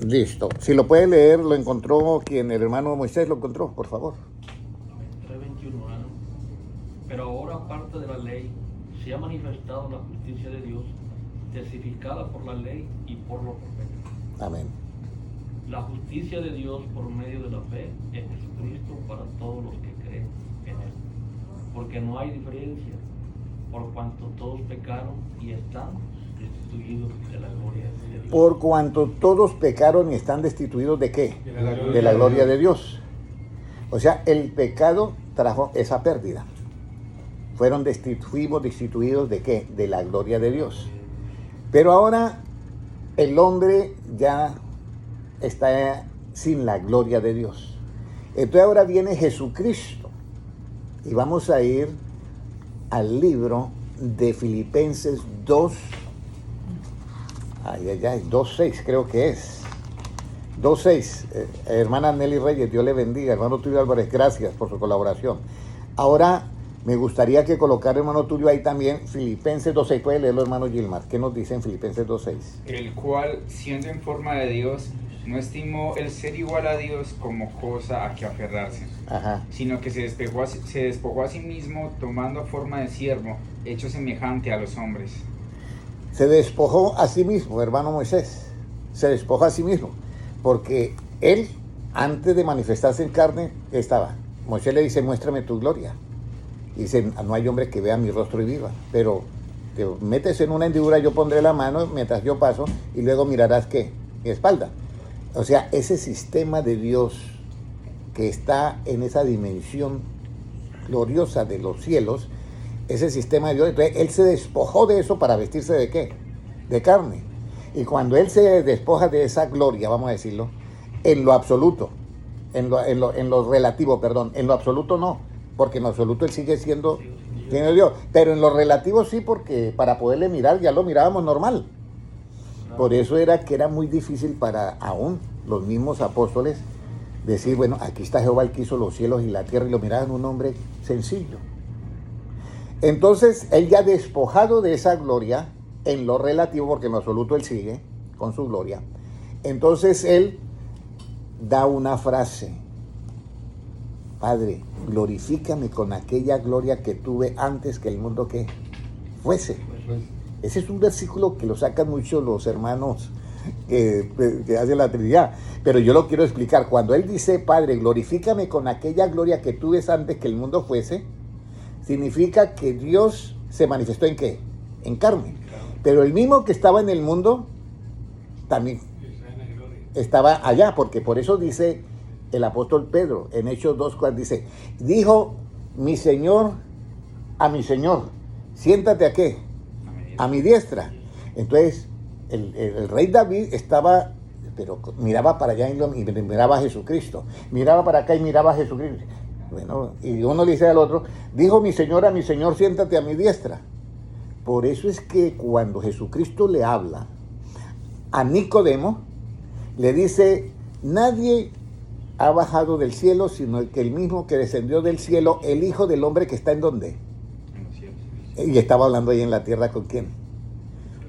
Listo. Si lo puede leer, lo encontró quien, el hermano Moisés lo encontró, por favor. 3:21, ¿no? Pero ahora, aparte de la ley, se ha manifestado la justicia de Dios, testificada por la ley y por los profetas. Amén. La justicia de Dios por medio de la fe en Jesucristo para todos los que creen en Él. Porque no hay diferencia, por cuanto todos pecaron y están destituidos de la gloria de Dios. Por cuanto todos pecaron y están destituidos ¿de qué? De la gloria de Dios. O sea, el pecado trajo esa pérdida. Fueron destituidos ¿de qué? De la gloria de Dios. Pero ahora el hombre ya está sin la gloria de Dios. Entonces ahora viene Jesucristo. Y vamos a ir al libro de Filipenses 2. 2:6 creo que es. 2:6. Hermana Nelly Reyes, Dios le bendiga. Hermano Tulio Álvarez, gracias por su colaboración. Ahora me gustaría que colocara, hermano Tulio, ahí también Filipenses 2:6. Puede leerlo, hermano Gilmar. ¿Qué nos dice en Filipenses 2:6? El cual, siendo en forma de Dios, no estimó el ser igual a Dios como cosa a que aferrarse, Ajá. sino que se despojó a sí mismo, tomando forma de siervo, hecho semejante a los hombres. Se despojó a sí mismo, hermano Moisés. Se despojó a sí mismo. Porque él, antes de manifestarse en carne, estaba. Moisés le dice, muéstrame tu gloria. Y dice, no hay hombre que vea mi rostro y viva. Pero te metes en una hendidura, yo pondré la mano mientras yo paso y luego mirarás ¿qué? Mi espalda. O sea, ese sistema de Dios que está en esa dimensión gloriosa de los cielos, ese sistema de Dios, entonces él se despojó de eso para vestirse ¿de qué? De carne. Y cuando él se despoja de esa gloria, vamos a decirlo, en lo absoluto, en lo relativo, perdón, en lo absoluto no, porque en lo absoluto él sigue siendo Dios, pero en lo relativo sí, porque para poderle mirar ya lo mirábamos normal. Por eso era que era muy difícil para aún los mismos apóstoles decir, bueno, aquí está Jehová el que hizo los cielos y la tierra, y lo miraban un hombre sencillo. Entonces, él ya despojado de esa gloria, en lo relativo, porque en lo absoluto él sigue con su gloria, entonces él da una frase: Padre, glorifícame con aquella gloria que tuve antes que el mundo que fuese. Ese es un versículo que lo sacan mucho los hermanos que hacen la Trinidad, pero yo lo quiero explicar. Cuando él dice, Padre, glorifícame con aquella gloria que tuve antes que el mundo fuese, significa que Dios se manifestó ¿en qué? En carne. Pero el mismo que estaba en el mundo también estaba allá, porque por eso dice el apóstol Pedro en Hechos 2:4, dice, dijo mi Señor a mi Señor, siéntate ¿a qué? A mi diestra. Entonces el rey David estaba, pero miraba para allá y miraba a Jesucristo, miraba para acá y miraba a Jesucristo. Bueno, y uno le dice al otro, dijo mi Señor a mi Señor, siéntate a mi diestra. Por eso es que cuando Jesucristo le habla a Nicodemo, le dice, nadie ha bajado del cielo, sino el mismo que descendió del cielo, el Hijo del Hombre que está ¿en dónde? Y estaba hablando ahí en la tierra ¿con quién?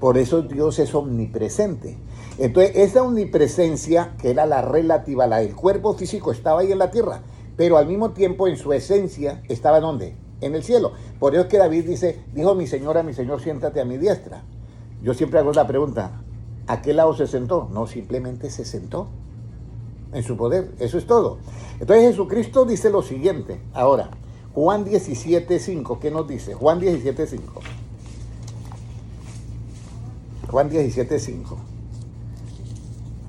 Por eso Dios es omnipresente. Entonces, esa omnipresencia, que era la relativa, la del cuerpo físico, estaba ahí en la tierra, pero al mismo tiempo en su esencia estaba ¿dónde? En el cielo. Por eso es que David dice, dijo mi Señor, siéntate a mi diestra. Yo siempre hago la pregunta, ¿a qué lado se sentó? No, simplemente se sentó en su poder, eso es todo. Entonces Jesucristo dice lo siguiente, ahora, Juan 17:5, ¿qué nos dice? Juan 17:5. Juan 17:5.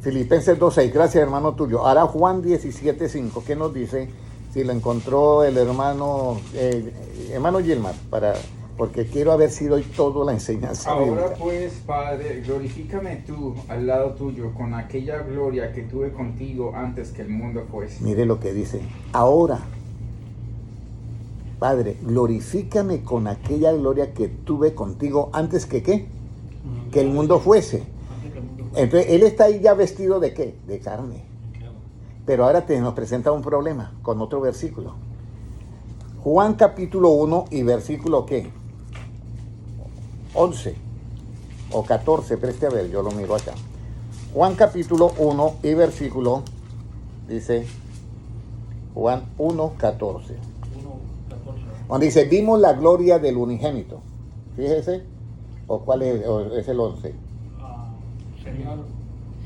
Filipenses 2:6, gracias hermano Tulio. Ahora Juan 17:5, ¿qué nos dice? Si lo encontró el hermano Gilmar, porque quiero haber sido hoy todo la enseñanza. Ahora bíblica. pues, Padre, glorifícame tú al lado tuyo con aquella gloria que tuve contigo antes que el mundo fuese. Mire lo que dice. Ahora, Padre, glorifícame con aquella gloria que tuve contigo antes que ¿qué? Que el mundo fuese. Entonces, él está ahí ya vestido ¿de qué? De carne. Pero ahora nos presenta un problema con otro versículo. Juan capítulo 1 y versículo ¿qué? 11 o 14, preste a ver, yo lo miro acá. Juan capítulo 1 y versículo, dice Juan 1:14. 1:14. Cuando dice, vimos la gloria del unigénito. Fíjese, ¿o cuál es? ¿O es el 11?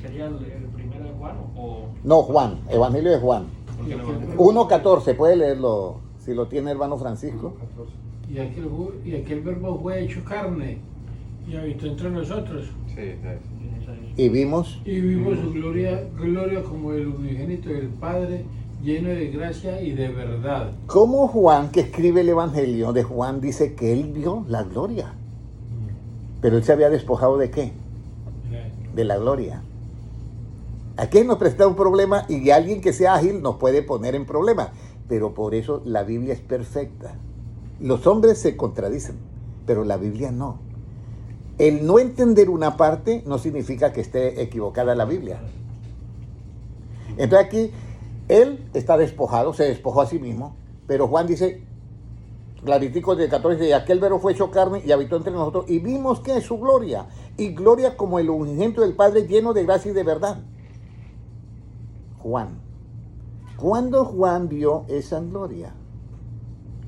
¿Sería el primero de Juan o...? No, Juan, Evangelio de Juan. Porque el Evangelio- 1:14, puede leerlo, si lo tiene hermano Francisco. Y aquel verbo fue hecho carne y habitó entre nosotros. Sí, esa es. Y vimos, Y vimos su gloria como el unigénito del Padre, lleno de gracia y de verdad. ¿cómo Juan, que escribe el Evangelio de Juan, dice que él vio la gloria? Pero él se había despojado de qué? De la gloria. Aquí nos presenta un problema y alguien que sea ágil nos puede poner en problemas. Pero por eso la Biblia es perfecta. Los hombres se contradicen, pero la Biblia no. El no entender una parte no significa que esté equivocada la Biblia. Entonces aquí, él está despojado, se despojó a sí mismo, pero Juan dice, claritico de 14, y aquel verbo fue hecho carne y habitó entre nosotros, y vimos que es su gloria, y gloria como el unigénito del Padre, lleno de gracia y de verdad. Juan. ¿Cuándo Juan vio esa gloria?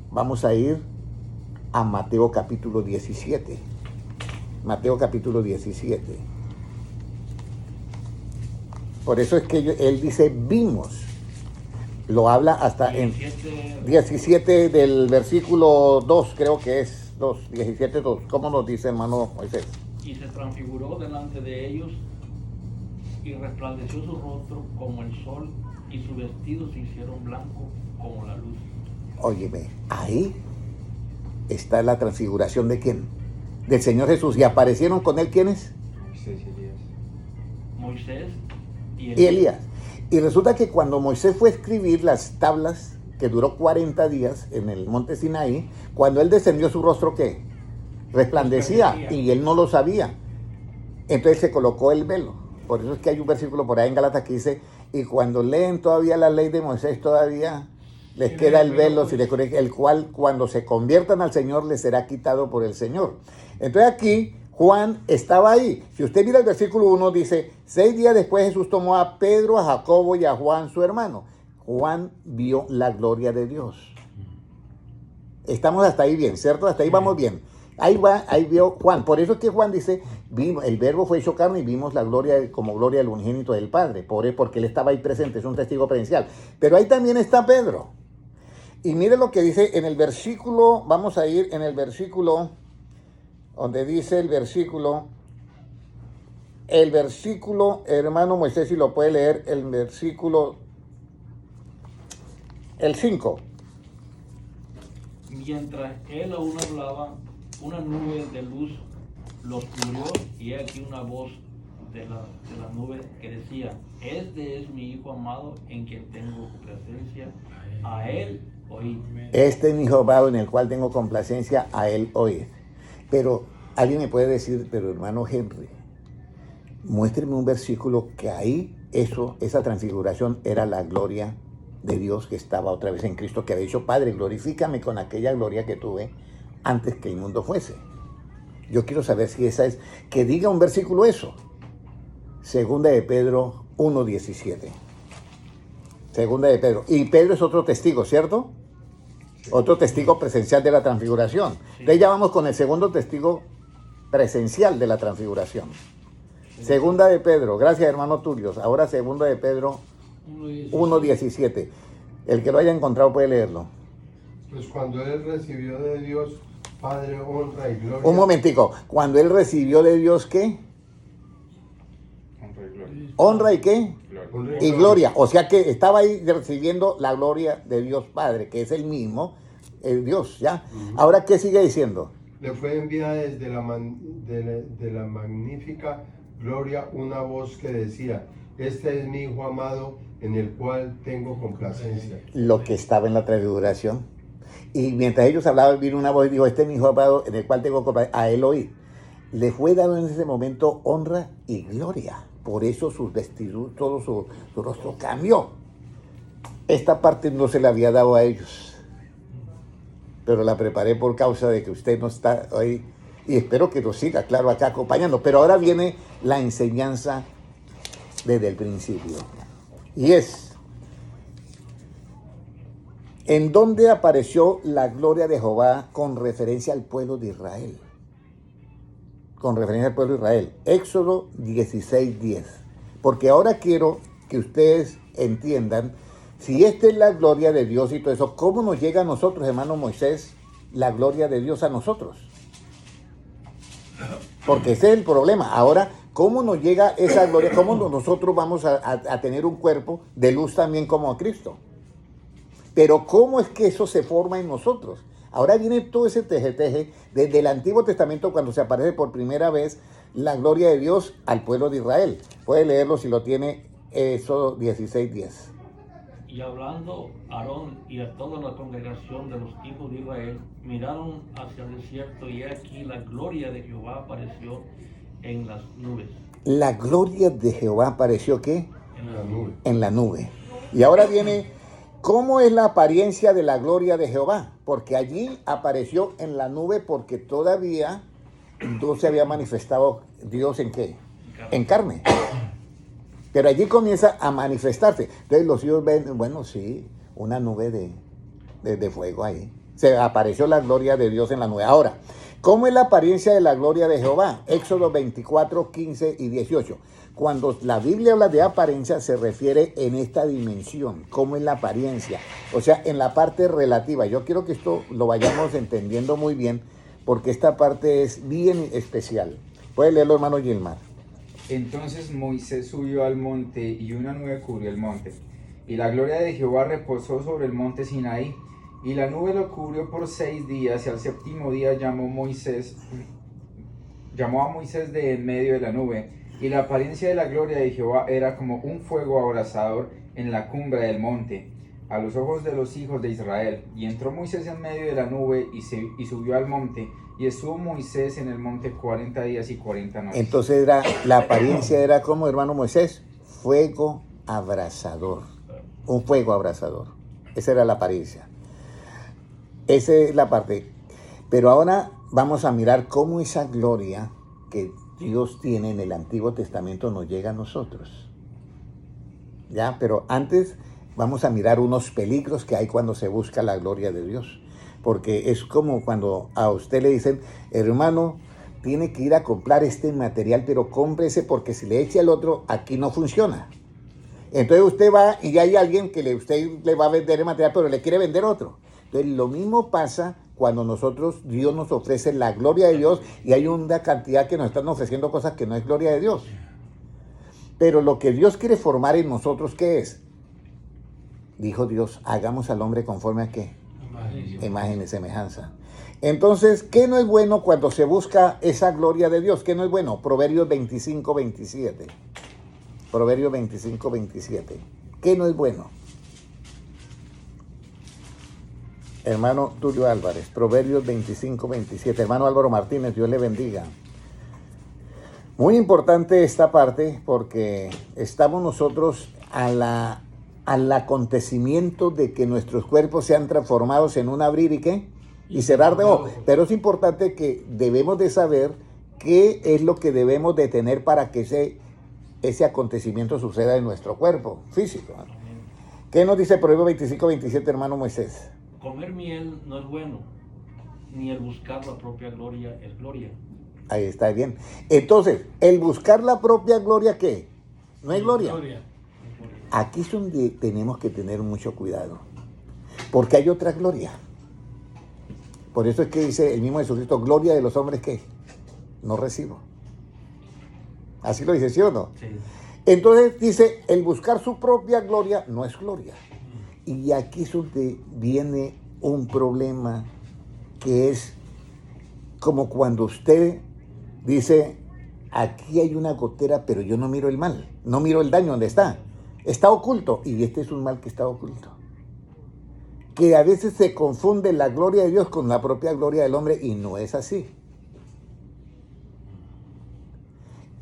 Vamos a ir a Mateo capítulo 17. Mateo capítulo 17. Por eso es que él dice vimos. Lo habla hasta en 17 del versículo 2, creo que es 2, 17, 2. ¿Cómo nos dice hermano Moisés? Y se transfiguró delante de ellos y resplandeció su rostro como el sol y sus vestidos se hicieron blancos como la luz. Óyeme, ahí está la transfiguración de quién? Del Señor Jesús. ¿Y aparecieron con él quiénes? Moisés y Elías. Moisés y Y Elías. Y resulta que cuando Moisés fue a escribir las tablas, que duró 40 días en el monte Sinaí, cuando él descendió, su rostro ¿qué? Resplandecía, y él no lo sabía. Entonces se colocó el velo. Por eso es que hay un versículo por ahí en Gálatas que dice, y cuando leen todavía la ley de Moisés, todavía les queda el velo, el cual cuando se conviertan al Señor les será quitado por el Señor. Entonces aquí Juan estaba ahí. Si usted mira el versículo 1, dice, 6 días después Jesús tomó a Pedro, a Jacobo y a Juan, su hermano. Juan vio la gloria de Dios. Estamos hasta ahí bien, ¿cierto? Hasta ahí vamos bien. Ahí vio Juan. Por eso es que Juan dice, el verbo fue hecho carne y vimos la gloria como gloria del unigénito del Padre. Porque él estaba ahí presente, es un testigo presencial. Pero ahí también está Pedro. Y mire lo que dice en el versículo, vamos a ir en el versículo, donde dice el versículo, hermano Moisés, si lo puede leer, el versículo, el 5. mientras él aún hablaba, una nube de luz los cubrió y he aquí una voz de la nube que decía, este es mi hijo amado en quien tengo complacencia, a él oíd. Este es mi hijo amado en el cual tengo complacencia, a él oíd. Pero alguien me puede decir, pero hermano Henry, muéstreme un versículo que ahí esa transfiguración era la gloria de Dios que estaba otra vez en Cristo, que había dicho, Padre, glorifícame con aquella gloria que tuve antes que el mundo fuese. Yo quiero saber si esa es, que diga un versículo eso. Segunda de Pedro 1:17. Segunda de Pedro. Y Pedro es otro testigo, ¿cierto? Sí. Otro testigo presencial de la transfiguración. Sí. Entonces ya vamos con el segundo testigo presencial de la transfiguración. Sí. Segunda de Pedro. Gracias, hermano Tulio. Ahora segunda de Pedro 1:17. El que lo haya encontrado puede leerlo. Pues cuando él recibió de Dios Padre, honra y gloria. Un momentico. Cuando él recibió de Dios, ¿qué? Honra y gloria. ¿Honra y qué? Gloria. Y gloria. O sea que estaba ahí recibiendo la gloria de Dios Padre, que es el mismo, el Dios, ¿ya? Ahora, ¿qué sigue diciendo? Le fue enviada desde de la magnífica gloria una voz que decía, este es mi hijo amado en el cual tengo complacencia. Lo que estaba en la transfiguración. Y mientras ellos hablaban, vino una voz y dijo, este es mi hijo amado en el cual tengo complacencia, a él oíd. Le fue dado en ese momento honra y gloria. Por eso sus vestidos, todo su rostro cambió. Esta parte no se la había dado a ellos. Pero la preparé por causa de que usted no está ahí. Y espero que nos siga, claro, acá acompañando. Pero ahora viene la enseñanza desde el principio. Y es, ¿en dónde apareció la gloria de Jehová con referencia al pueblo de Israel? Con referencia al pueblo de Israel. Éxodo 16:10. Porque ahora quiero que ustedes entiendan, si esta es la gloria de Dios y todo eso, ¿cómo nos llega a nosotros, hermano Moisés, la gloria de Dios a nosotros? Porque ese es el problema. Ahora, ¿cómo nos llega esa gloria? ¿Cómo nosotros vamos a tener un cuerpo de luz también como a Cristo? Pero ¿cómo es que eso se forma en nosotros? Ahora viene todo ese teje-teje desde el Antiguo Testamento cuando se aparece por primera vez la gloria de Dios al pueblo de Israel. Puede leerlo si lo tiene, Éxodo 16:10. Y hablando Aarón y a toda la congregación de los hijos de Israel, miraron hacia el desierto y aquí la gloria de Jehová apareció en las nubes. La gloria de Jehová apareció, ¿qué? En La nube. En la nube. Y ahora viene, ¿cómo es la apariencia de la gloria de Jehová? Porque allí apareció en la nube porque todavía no se había manifestado Dios en qué? En carne. Pero allí comienza a manifestarse. Entonces los hijos ven, bueno, sí, una nube de fuego ahí. Se apareció la gloria de Dios en la nube. Ahora, ¿cómo es la apariencia de la gloria de Jehová? Éxodo 24, 15 y 18. Cuando la Biblia habla de apariencia, se refiere en esta dimensión. ¿Cómo es la apariencia? O sea, en la parte relativa. Yo quiero que esto lo vayamos entendiendo muy bien, porque esta parte es bien especial. Puede leerlo, hermano Gilmar. Entonces Moisés subió al monte y una nube cubrió el monte. Y la gloria de Jehová reposó sobre el monte Sinaí. Y la nube lo cubrió por 6 días y al séptimo día llamó a Moisés de en medio de la nube. Y la apariencia de la gloria de Jehová era como un fuego abrasador en la cumbre del monte, a los ojos de los hijos de Israel. Y entró Moisés en medio de la nube y subió al monte. Y estuvo Moisés en el monte 40 días y 40 noches. Entonces la apariencia era como, hermano Moisés, fuego abrasador. Un fuego abrasador. Esa era la apariencia. Esa es la parte. Pero ahora vamos a mirar cómo esa gloria que Dios tiene en el Antiguo Testamento nos llega a nosotros. ¿Ya? Pero antes vamos a mirar unos peligros que hay cuando se busca la gloria de Dios. Porque es como cuando a usted le dicen, hermano, tiene que ir a comprar este material, pero cómprese porque si le echa el otro, aquí no funciona. Entonces usted va y hay alguien que usted le va a vender el material, pero le quiere vender otro. Entonces lo mismo pasa cuando Dios nos ofrece la gloria de Dios y hay una cantidad que nos están ofreciendo cosas que no es gloria de Dios. Pero lo que Dios quiere formar en nosotros, ¿qué es? Dijo Dios, hagamos al hombre conforme a ¿qué? Imagen y semejanza. Entonces, ¿qué no es bueno cuando se busca esa gloria de Dios? ¿Qué no es bueno? Proverbios 25, 27. Proverbios 25, 27. ¿Qué no es bueno? Hermano Tulio Álvarez, Proverbios 25, 27. Hermano Álvaro Martínez, Dios le bendiga. Muy importante esta parte porque estamos nosotros al acontecimiento de que nuestros cuerpos sean transformados en un abrir y qué, y cerrar de ojos. Pero es importante que debemos de saber qué es lo que debemos de tener para que ese acontecimiento suceda en nuestro cuerpo físico. ¿Qué nos dice Proverbios 25, 27, hermano Moisés? Comer miel no es bueno, ni el buscar la propia gloria es gloria. Ahí está bien. Entonces, el buscar la propia gloria, ¿qué? No es gloria. Aquí es donde tenemos que tener mucho cuidado, porque hay otra gloria. Por eso es que dice el mismo Jesucristo, gloria de los hombres que no recibo. Así lo dice, ¿sí o no? Sí. Entonces dice, el buscar su propia gloria no es gloria. Y aquí es donde viene un problema que es como cuando usted dice, aquí hay una gotera, pero yo no miro el mal, no miro el daño donde está. Está oculto, y este es un mal que está oculto. Que a veces se confunde la gloria de Dios con la propia gloria del hombre, y no es así.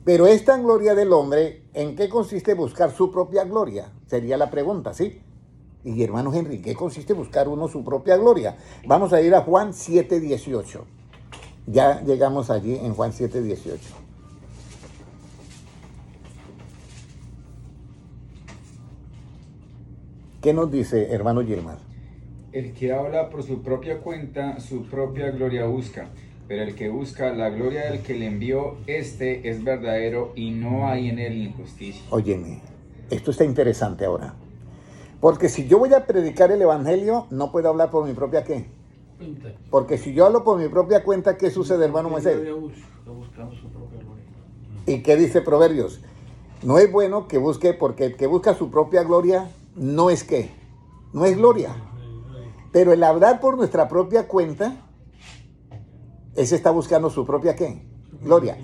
Pero esta gloria del hombre, ¿en qué consiste buscar su propia gloria? Sería la pregunta, ¿sí? Y hermano Henry, ¿qué consiste buscar uno su propia gloria? Vamos a ir a Juan 7:18. Ya llegamos allí en Juan 7:18. ¿Qué nos dice, hermano Gilmar? El que habla por su propia cuenta, su propia gloria busca. Pero el que busca la gloria del que le envió, este es verdadero y no hay en él injusticia. Óyeme, esto está interesante ahora. Porque si yo voy a predicar el evangelio, no puedo hablar por mi propia ¿qué? Cuenta. Porque si yo hablo por mi propia cuenta, ¿qué sucede, hermano Moisés? Gloria busca. Está buscando su propia gloria. ¿Y qué dice Proverbios? No es bueno que busque, porque el que busca su propia gloria no es qué, no es gloria. Pero el hablar por nuestra propia cuenta, ese está buscando su propia ¿qué? Gloria.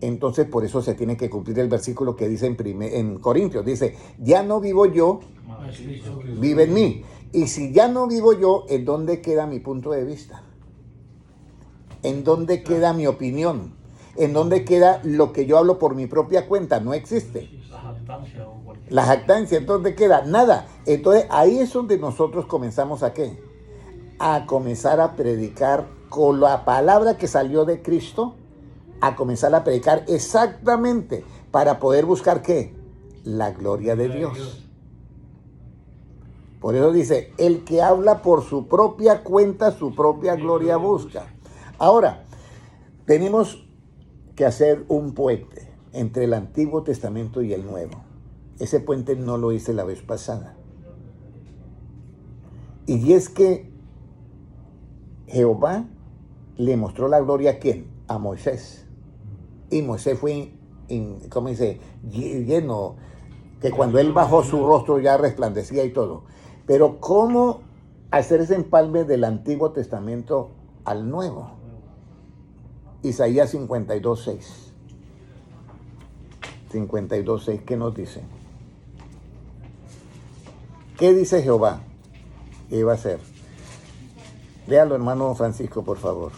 Entonces por eso se tiene que cumplir el versículo que dice en Corintios, dice, ya no vivo yo, Más Cristo vive en mí. Y si ya no vivo yo, ¿en dónde queda mi punto de vista? ¿En dónde queda mi opinión? ¿En dónde queda lo que yo hablo por mi propia cuenta? No existe. la jactancia o cualquier La jactancia, ¿en dónde queda? Nada. Entonces ahí es donde nosotros comenzamos a ¿qué? A comenzar a predicar con la palabra que salió de Cristo, a comenzar a predicar exactamente para poder buscar ¿qué? La gloria de Dios. Por eso dice, el que habla por su propia cuenta, su propia gloria busca. Ahora, tenemos que hacer un puente entre el Antiguo Testamento y el Nuevo. Ese puente no lo hice la vez pasada. Y es que Jehová le mostró la gloria ¿a quién? A Moisés. Y Moisés fue, ¿cómo dice? Lleno, que cuando él bajó su rostro ya resplandecía y todo. Pero ¿cómo hacer ese empalme del Antiguo Testamento al Nuevo? Isaías 52:6. 52:6, ¿qué nos dice? ¿Qué dice Jehová? ¿Qué iba a hacer? Léalo, hermano Francisco, por favor.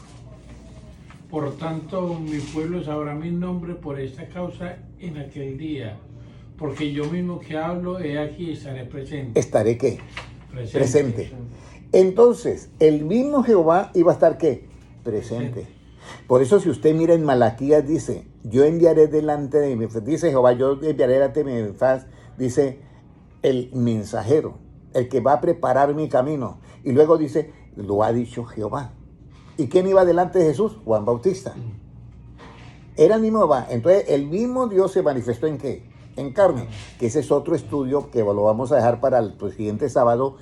Por tanto, mi pueblo sabrá mi nombre por esta causa en aquel día. Porque yo mismo que hablo, he aquí estaré presente. ¿Estaré qué? Presente. Entonces, el mismo Jehová iba a estar ¿qué? Presente. Por eso si usted mira en Malaquías dice, yo enviaré delante de mi faz, dice Jehová, yo enviaré delante de mi faz, dice el mensajero, el que va a preparar mi camino. Y luego dice, lo ha dicho Jehová. ¿Y quién iba delante de Jesús? Juan Bautista. Era el mismo Jehová. Entonces, el mismo Dios se manifestó ¿en qué? En carne. Que ese es otro estudio que lo vamos a dejar para el siguiente sábado,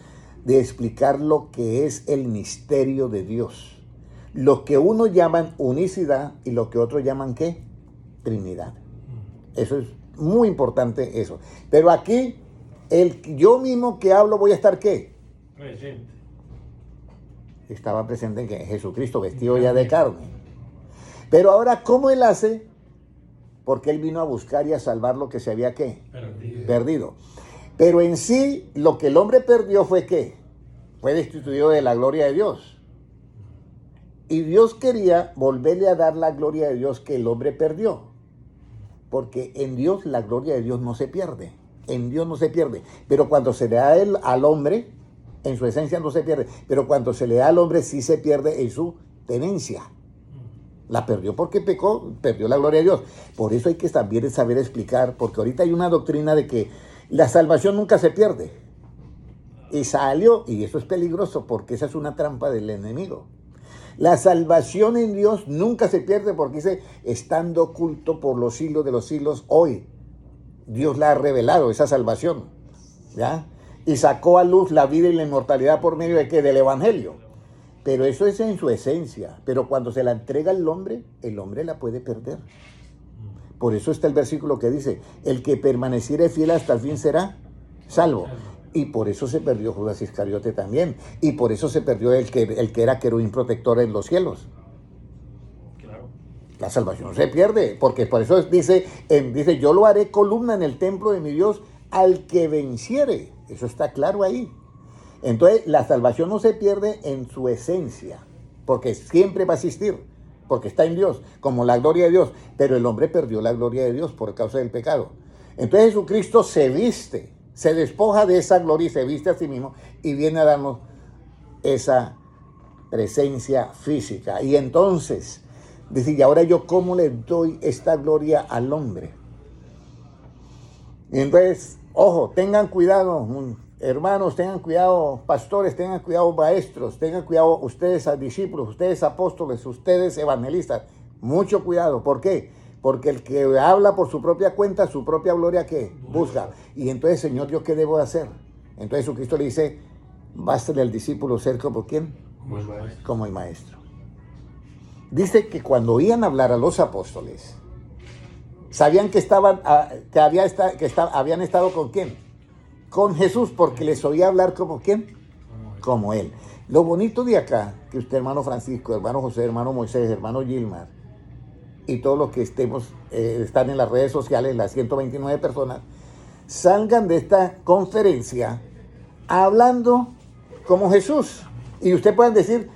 de explicar lo que es el misterio de Dios. Lo que unos llaman unicidad y lo que otros llaman ¿qué? Trinidad. Eso es muy importante eso. Pero aquí, yo mismo que hablo voy a estar ¿qué? Presente. Estaba presente en que Jesucristo vestido ya de carne. Pero ahora, ¿cómo él hace? Porque él vino a buscar y a salvar lo que se había ¿qué? Perdido. Pero en sí, lo que el hombre perdió fue ¿qué? Fue destituido de la gloria de Dios. Y Dios quería volverle a dar la gloria de Dios que el hombre perdió. Porque en Dios la gloria de Dios no se pierde. En Dios no se pierde. Pero cuando se le da al hombre, en su esencia no se pierde. Pero cuando se le da al hombre sí se pierde en su tenencia. La perdió porque pecó, perdió la gloria de Dios. Por eso hay que también saber explicar, porque ahorita hay una doctrina de que la salvación nunca se pierde. Y salió, y eso es peligroso, porque esa es una trampa del enemigo. La salvación en Dios nunca se pierde porque dice, estando oculto por los siglos de los siglos, hoy Dios la ha revelado, esa salvación, ¿ya? Y sacó a luz la vida y la inmortalidad por medio de ¿qué? Del Evangelio. Pero eso es en su esencia. Pero cuando se la entrega al hombre, el hombre la puede perder. Por eso está el versículo que dice, el que permaneciere fiel hasta el fin será salvo. Y por eso se perdió Judas Iscariote también. Y por eso se perdió el que era querubín protector en los cielos. Claro. La salvación no se pierde, porque por eso dice, yo lo haré columna en el templo de mi Dios al que venciere. Eso está claro ahí. Entonces, la salvación no se pierde en su esencia, porque siempre va a existir, porque está en Dios, como la gloria de Dios. Pero el hombre perdió la gloria de Dios por causa del pecado. Entonces Jesucristo se viste, se despoja de esa gloria y se viste a sí mismo y viene a darnos esa presencia física. Y entonces, dice, y ahora yo cómo le doy esta gloria al hombre. Y entonces, ojo, tengan cuidado, Hermanos, tengan cuidado, pastores, tengan cuidado, maestros, tengan cuidado ustedes discípulos, ustedes apóstoles, ustedes evangelistas. Mucho cuidado. ¿Por qué? Porque el que habla por su propia cuenta, su propia gloria, ¿qué? Busca. Y entonces, Señor, ¿yo qué debo hacer? Entonces Jesucristo le dice, bástale al discípulo ser como ¿quién? Como el maestro. Como el maestro. Dice que cuando oían hablar a los apóstoles, sabían que habían estado con ¿quién? Con Jesús, porque les oía hablar como ¿quién? Como él. Lo bonito de acá, que usted, hermano Francisco, hermano José, hermano Moisés, hermano Gilmar, y todos los que están en las redes sociales, las 129 personas, salgan de esta conferencia hablando como Jesús. Y usted puede decir,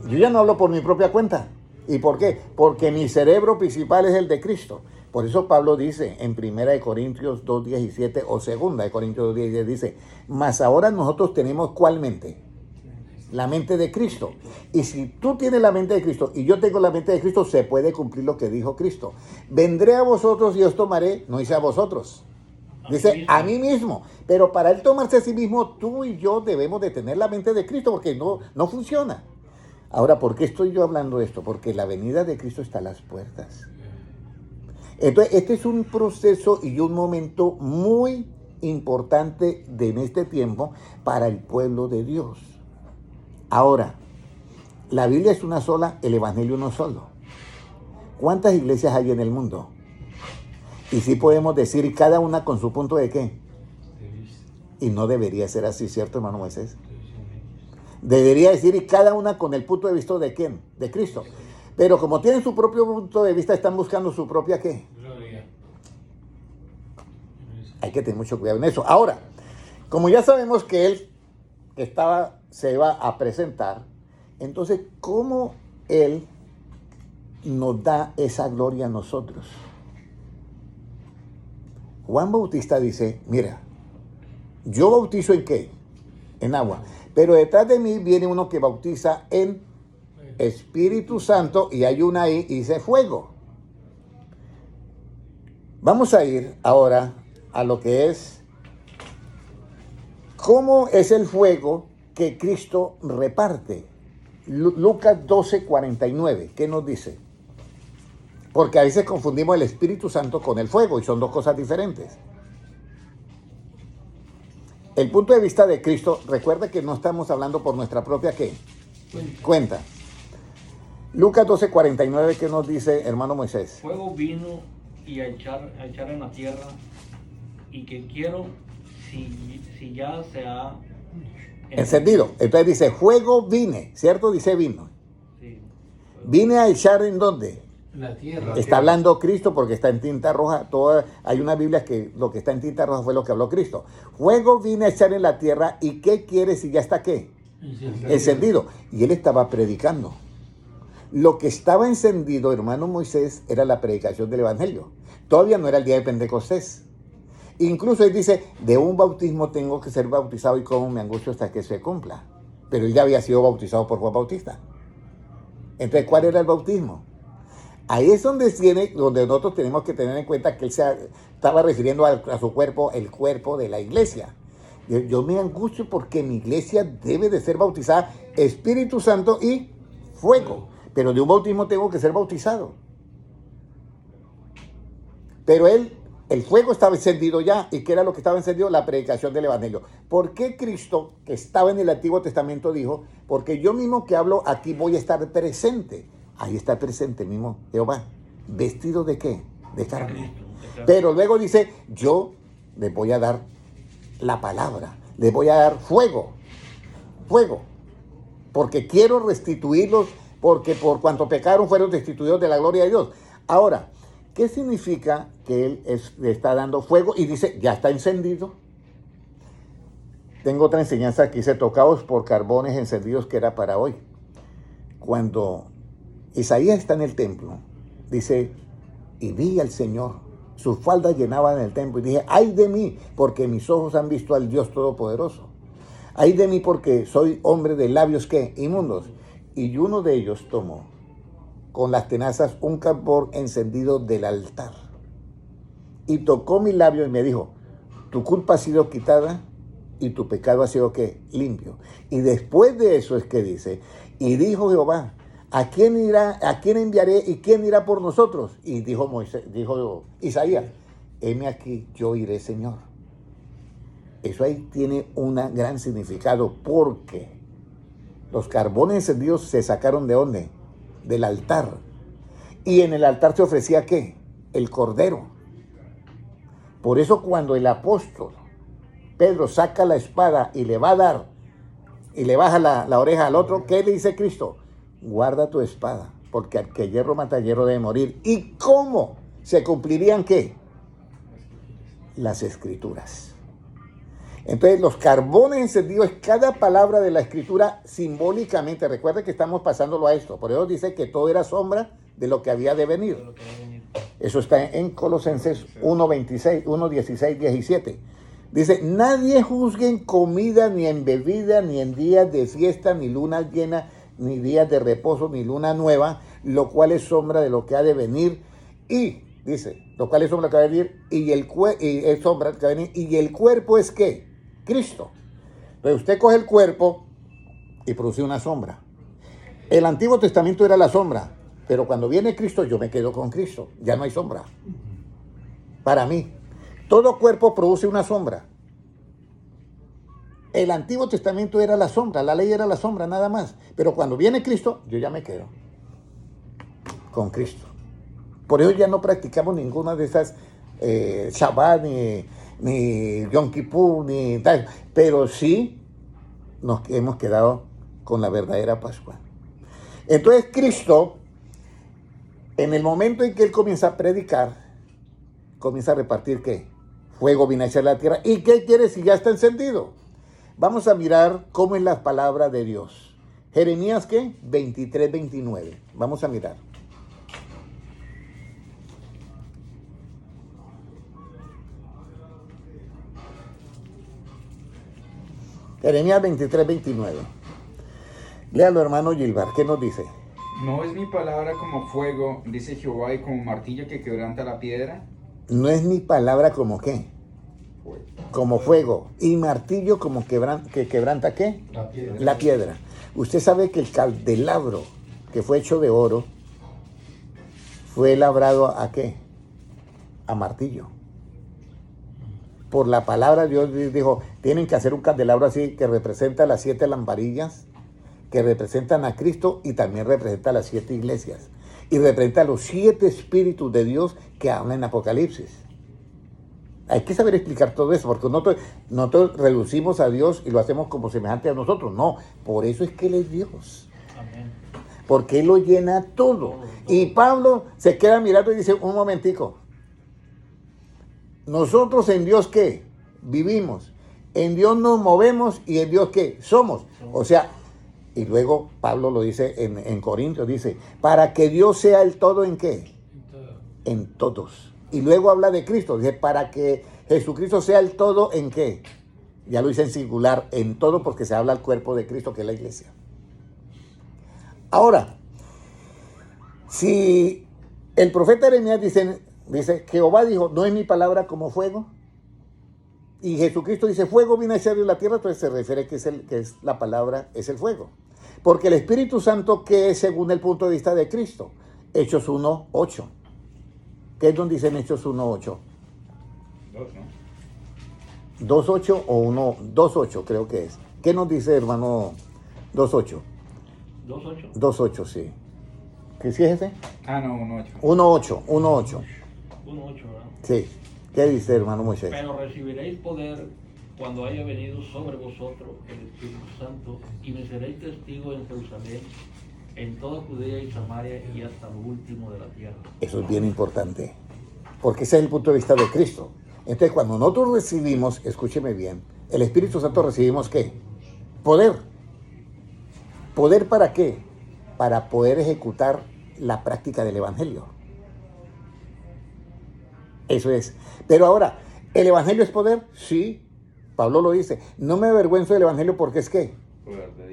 yo ya no hablo por mi propia cuenta. ¿Y por qué? Porque mi cerebro principal es el de Cristo. Por eso Pablo dice en 1 Corintios 2:17 o 2 Corintios 2:17, dice, mas ahora nosotros tenemos ¿cuál mente? La mente de Cristo. Y si tú tienes la mente de Cristo y yo tengo la mente de Cristo, se puede cumplir lo que dijo Cristo. Vendré a vosotros y os tomaré, no dice a vosotros, dice a mí mismo. Pero para él tomarse a sí mismo, tú y yo debemos de tener la mente de Cristo, porque no funciona. Ahora, ¿por qué estoy yo hablando de esto? Porque la venida de Cristo está a las puertas. Entonces, este es un proceso y un momento muy importante en este tiempo para el pueblo de Dios. Ahora, la Biblia es una sola, el Evangelio uno solo. ¿Cuántas iglesias hay en el mundo? Y sí podemos decir cada una con su punto de qué. Y no debería ser así, ¿cierto, hermano Moisés? Debería decir y cada una con el punto de vista de quién, de Cristo. Pero como tienen su propio punto de vista, están buscando su propia ¿qué? Gloria. Hay que tener mucho cuidado en eso. Ahora, como ya sabemos que él se iba a presentar, entonces, ¿cómo él nos da esa gloria a nosotros? Juan Bautista dice, mira, yo bautizo ¿en qué? En agua. Pero detrás de mí viene uno que bautiza en Espíritu Santo, y hay una ahí y dice fuego. Vamos a ir ahora a lo que es cómo es el fuego que Cristo reparte. Lucas 12:49, ¿qué nos dice? Porque a veces confundimos el Espíritu Santo con el fuego y son dos cosas diferentes. El punto de vista de Cristo, recuerda que no estamos hablando por nuestra propia ¿qué? Cuenta. Lucas 12:49, ¿qué nos dice, hermano Moisés? Fuego vino y a echar en la tierra, y que quiero, si ya se ha encendido. Entonces dice, fuego vine, ¿cierto? Dice vino. Sí. Vine a echar ¿en dónde? La tierra. Está hablando Cristo porque está en tinta roja. Hay una Biblia que lo que está en tinta roja fue lo que habló Cristo. Fuego vine a echar en la tierra, ¿y qué quiere si ya está qué? Encendido. Y él estaba predicando. Lo que estaba encendido, hermano Moisés, era la predicación del Evangelio. Todavía no era el día de Pentecostés. Incluso él dice, de un bautismo tengo que ser bautizado y cómo me angustio hasta que se cumpla. Pero él ya había sido bautizado por Juan Bautista. Entonces, ¿cuál era el bautismo? Ahí es donde nosotros tenemos que tener en cuenta que él se estaba refiriendo a su cuerpo, el cuerpo de la iglesia. Yo me angustio porque mi iglesia debe de ser bautizada Espíritu Santo y fuego. Pero de un bautismo tengo que ser bautizado. Pero el fuego estaba encendido ya. ¿Y qué era lo que estaba encendido? La predicación del Evangelio. ¿Por qué Cristo, que estaba en el Antiguo Testamento, dijo, porque yo mismo que hablo aquí voy a estar presente? Ahí está presente mismo Jehová. ¿Vestido de qué? De carne. Pero luego dice, yo les voy a dar la palabra. Les voy a dar fuego. Fuego. Porque quiero restituirlos, porque por cuanto pecaron fueron destituidos de la gloria de Dios. Ahora, ¿qué significa que él le está dando fuego? Y dice, ya está encendido. Tengo otra enseñanza que dice, tocados por carbones encendidos, que era para hoy. Cuando Isaías está en el templo, dice, y vi al Señor, sus faldas llenaban el templo, y dije, ay de mí, porque mis ojos han visto al Dios Todopoderoso. Ay de mí, porque soy hombre de labios, ¿qué? Inmundos. Y uno de ellos tomó con las tenazas un carbón encendido del altar, y tocó mi labio y me dijo, tu culpa ha sido quitada y tu pecado ha sido ¿qué? Limpio. Y después de eso es que dice, y dijo Jehová, ¿a quién enviaré y quién irá por nosotros? Y dijo Isaías, heme aquí, yo iré, Señor. Eso ahí tiene un gran significado, porque los carbones encendidos se sacaron ¿de dónde? Del altar. Y en el altar se ofrecía ¿qué? El cordero. Por eso cuando el apóstol Pedro saca la espada y le va a dar, y le baja la oreja al otro, ¿qué le dice Cristo? Guarda tu espada, porque al que hierro mata, hierro debe morir. ¿Y cómo se cumplirían qué? Las escrituras. Entonces, los carbones encendidos es cada palabra de la escritura simbólicamente. Recuerda que estamos pasándolo a esto. Por eso dice que todo era sombra de lo que había de venir. Eso está en Colosenses 1:26, 1:16, 17. Dice, nadie juzgue en comida, ni en bebida, ni en días de fiesta, ni luna llena, ni días de reposo, ni luna nueva, lo cual es sombra de lo que ha de venir. Y, dice, lo cual es sombra de lo que ha de venir, y es sombra de lo que ha de venir. ¿Y el cuerpo es qué? Cristo. Entonces usted coge el cuerpo y produce una sombra. El Antiguo Testamento era la sombra, pero cuando viene Cristo yo me quedo con Cristo. Ya no hay sombra. Para mí, todo cuerpo produce una sombra. El Antiguo Testamento era la sombra, la ley era la sombra, nada más. Pero cuando viene Cristo, yo ya me quedo con Cristo. Por eso ya no practicamos ninguna de esas Shabbat, ni Yom Kippur, ni tal. Pero sí nos hemos quedado con la verdadera Pascua. Entonces Cristo, en el momento en que Él comienza a predicar, comienza a repartir ¿qué? Fuego viene a echar la tierra. ¿Y qué quiere si ya está encendido? Vamos a mirar cómo es la palabra de Dios. Jeremías, ¿qué? 23, 29. Vamos a mirar. Jeremías 23, 29. Léalo, hermano Gilbar. ¿Qué nos dice? ¿No es mi palabra como fuego, dice Jehová, y como martillo que quebranta la piedra? No es mi palabra como ¿qué? Como fuego. Y martillo como que quebranta ¿qué? La piedra. La piedra. Usted sabe que el candelabro que fue hecho de oro fue labrado ¿a qué? A martillo. Por la palabra Dios dijo, tienen que hacer un candelabro así que representa las 7 lamparillas que representan a Cristo y también representa las 7 iglesias. Y representa los 7 espíritus de Dios que hablan en Apocalipsis. Hay que saber explicar todo eso, porque nosotros reducimos a Dios y lo hacemos como semejante a nosotros. No, por eso es que Él es Dios. Amén. Porque Él lo llena todo. Y Pablo se queda mirando y dice, un momentico. Nosotros en Dios ¿qué? Vivimos. En Dios nos movemos y en Dios ¿qué? Somos. O sea, y luego Pablo lo dice en Corintios, dice, para que Dios sea el todo ¿en qué? En todos. Y luego habla de Cristo, dice, para que Jesucristo sea el todo ¿en qué? Ya lo dice en singular, en todo, porque se habla al cuerpo de Cristo, que es la iglesia. Ahora, si el profeta Jeremías dice, Jehová dijo, no es mi palabra como fuego, y Jesucristo dice, fuego viene a ser de la tierra, entonces se refiere que es la palabra, es el fuego. Porque el Espíritu Santo, que es según el punto de vista de Cristo, Hechos 1:8. ¿Qué es donde dice en Hechos 1:8? 2:8 o 2:8 creo que es. ¿Qué nos dice, hermano? 2:8. 2:8. 2:8, sí. ¿Qué sí es ese? Ah, no, 1:8. 1:8. 1:8, ¿verdad? Sí. ¿Qué dice, hermano Moisés? Pero recibiréis poder cuando haya venido sobre vosotros el Espíritu Santo, y me seréis testigos en Jerusalén, en toda Judea y Samaria y hasta lo último de la tierra. Eso es bien importante, porque ese es el punto de vista de Cristo. Entonces, cuando nosotros recibimos, escúcheme bien, el Espíritu Santo recibimos ¿qué? Poder. ¿Poder para qué? Para poder ejecutar la práctica del Evangelio. Eso es. Pero ahora, ¿el Evangelio es poder? Sí. Pablo lo dice. No me avergüenzo del Evangelio porque es ¿qué?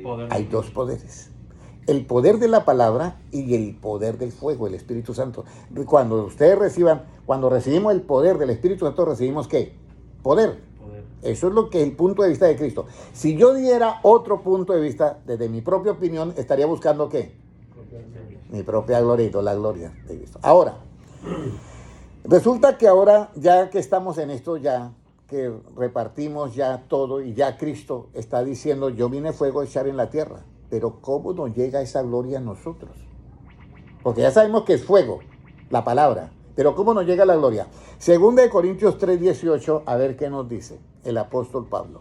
Poder. Hay dos poderes. El poder de la palabra y el poder del fuego, el Espíritu Santo. Cuando ustedes recibimos el poder del Espíritu Santo, recibimos ¿qué? Poder. Eso es lo que es el punto de vista de Cristo. Si yo diera otro punto de vista, desde mi propia opinión, estaría buscando ¿qué? Mi propia gloria y la gloria de Cristo. Ahora, resulta que ahora, ya que estamos en esto, ya que repartimos ya todo y ya Cristo está diciendo, yo vine fuego a echar en la tierra, pero ¿cómo nos llega esa gloria a nosotros? Porque ya sabemos que es fuego, la palabra, pero ¿cómo nos llega la gloria? Segunda de Corintios 3:18, a ver qué nos dice el apóstol Pablo.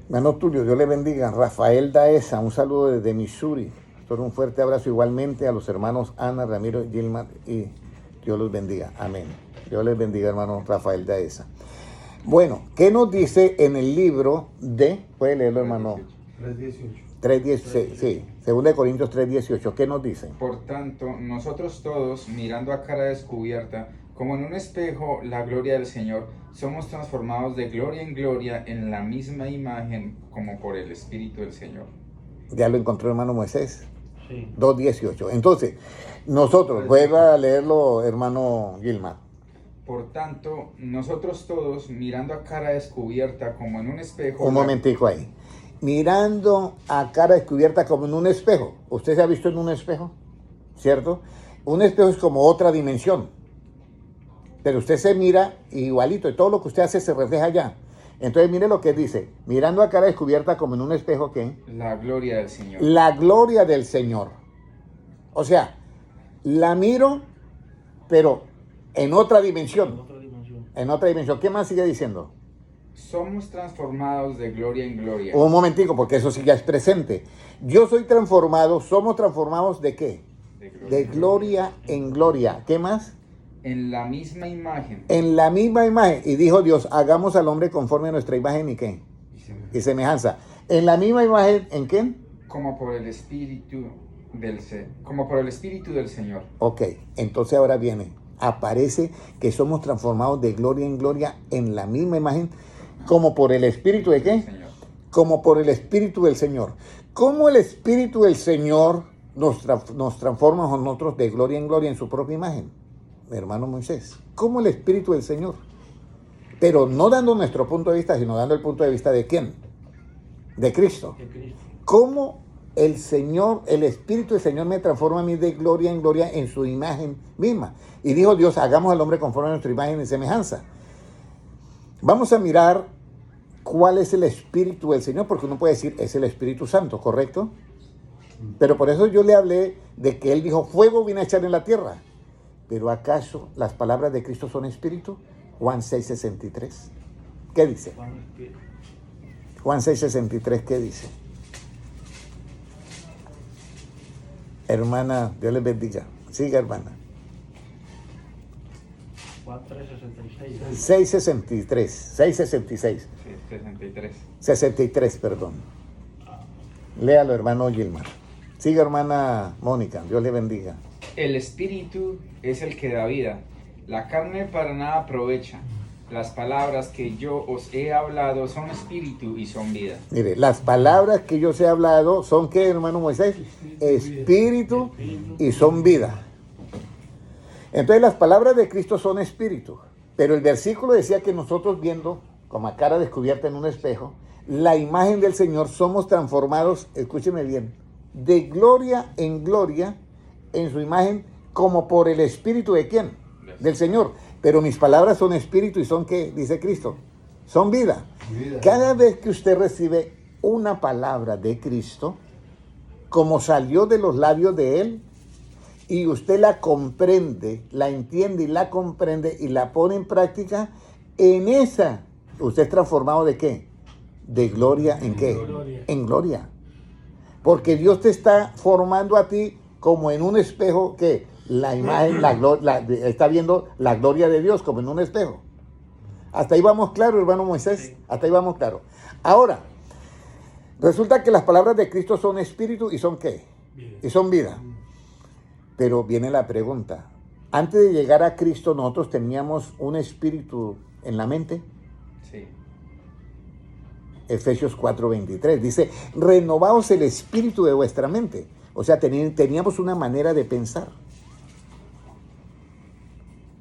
Hermano Tulio, Dios le bendiga. Rafael Daesa, un saludo desde Missouri. Un fuerte abrazo igualmente a los hermanos Ana, Ramiro, Gilmar y Dios los bendiga. Amén. Dios les bendiga, hermano Rafael Daesa. Bueno, ¿qué nos dice en el libro de, puede leerlo, hermano? 3:16, sí, 2 Corintios 3:18, ¿qué nos dice? Por tanto, nosotros todos, mirando a cara descubierta, como en un espejo, la gloria del Señor, somos transformados de gloria en gloria en la misma imagen como por el Espíritu del Señor. Ya lo encontró, hermano Moisés. Sí. 2:18. Entonces, nosotros, vuelva a leerlo, hermano Gilmar. Por tanto, nosotros todos, mirando a cara descubierta como en un espejo... Un momentico ahí. Mirando a cara descubierta como en un espejo. ¿Usted se ha visto en un espejo? ¿Cierto? Un espejo es como otra dimensión. Pero usted se mira igualito y todo lo que usted hace se refleja allá. Entonces mire lo que dice. Mirando a cara descubierta como en un espejo, ¿qué? La gloria del Señor. La gloria del Señor. O sea, la miro, pero en otra dimensión. En otra dimensión. ¿Qué más sigue diciendo? Somos transformados de gloria en gloria. Un momentico, porque eso sí ya es presente. Yo soy transformado, somos transformados ¿de qué? De gloria en gloria. ¿Qué más? En la misma imagen. En la misma imagen. Y dijo Dios, hagamos al hombre conforme a nuestra imagen y qué? Y semejanza. En la misma imagen, ¿en qué? Como por el Espíritu del Señor. Ok, entonces ahora viene. Aparece que somos transformados de gloria en gloria en la misma imagen, como por el Espíritu de qué? Señor. Como por el Espíritu del Señor. ¿Cómo el Espíritu del Señor nos transforma a nosotros de gloria en gloria en su propia imagen? Hermano Moisés, ¿cómo el Espíritu del Señor? Pero no dando nuestro punto de vista, sino dando el punto de vista de ¿quién? De Cristo. De Cristo. ¿Cómo el Señor, el Espíritu del Señor me transforma a mí de gloria en gloria en su imagen misma? Y dijo Dios, hagamos al hombre conforme a nuestra imagen y semejanza. Vamos a mirar cuál es el Espíritu del Señor, porque uno puede decir, es el Espíritu Santo, ¿correcto? Pero por eso yo le hablé de que Él dijo, fuego viene a echar en la tierra. Pero ¿acaso las palabras de Cristo son espíritu? Juan 6:63. ¿Qué dice? Juan 6:63, ¿qué dice? Hermana, Dios les bendiga. Siga, hermana. Juan 3:66. 6:63. 6:66. Sí, 63. 63, perdón. Léalo, hermano Gilmar. Siga, hermana Mónica. Dios le bendiga. El Espíritu es el que da vida. La carne para nada aprovecha. Las palabras que yo os he hablado son espíritu y son vida. Mire, las palabras que yo os he hablado son ¿qué, hermano Moisés? Espíritu y son vida. Entonces las palabras de Cristo son espíritu. Pero el versículo decía que nosotros viendo, como a cara descubierta en un espejo, la imagen del Señor somos transformados, escúcheme bien, de gloria en gloria en su imagen, como por el Espíritu de ¿quién? Del Señor. Pero mis palabras son espíritu y son ¿qué? Dice Cristo. Son vida. Cada vez que usted recibe una palabra de Cristo, como salió de los labios de Él, y usted la comprende, la entiende y la comprende y la pone en práctica, en esa, usted es transformado ¿de qué? De gloria en qué? Gloria. En gloria. Porque Dios te está formando a ti como en un espejo que la imagen, está viendo la gloria de Dios como en un espejo. Hasta ahí vamos claro, hermano Moisés. Sí. Hasta ahí vamos claro. Ahora, resulta que las palabras de Cristo son espíritu y son ¿qué? Vida. Y son vida. Pero viene la pregunta. Antes de llegar a Cristo, nosotros teníamos un espíritu en la mente. Sí. Efesios 4:23. Dice, renovaos el espíritu de vuestra mente. O sea, teníamos una manera de pensar.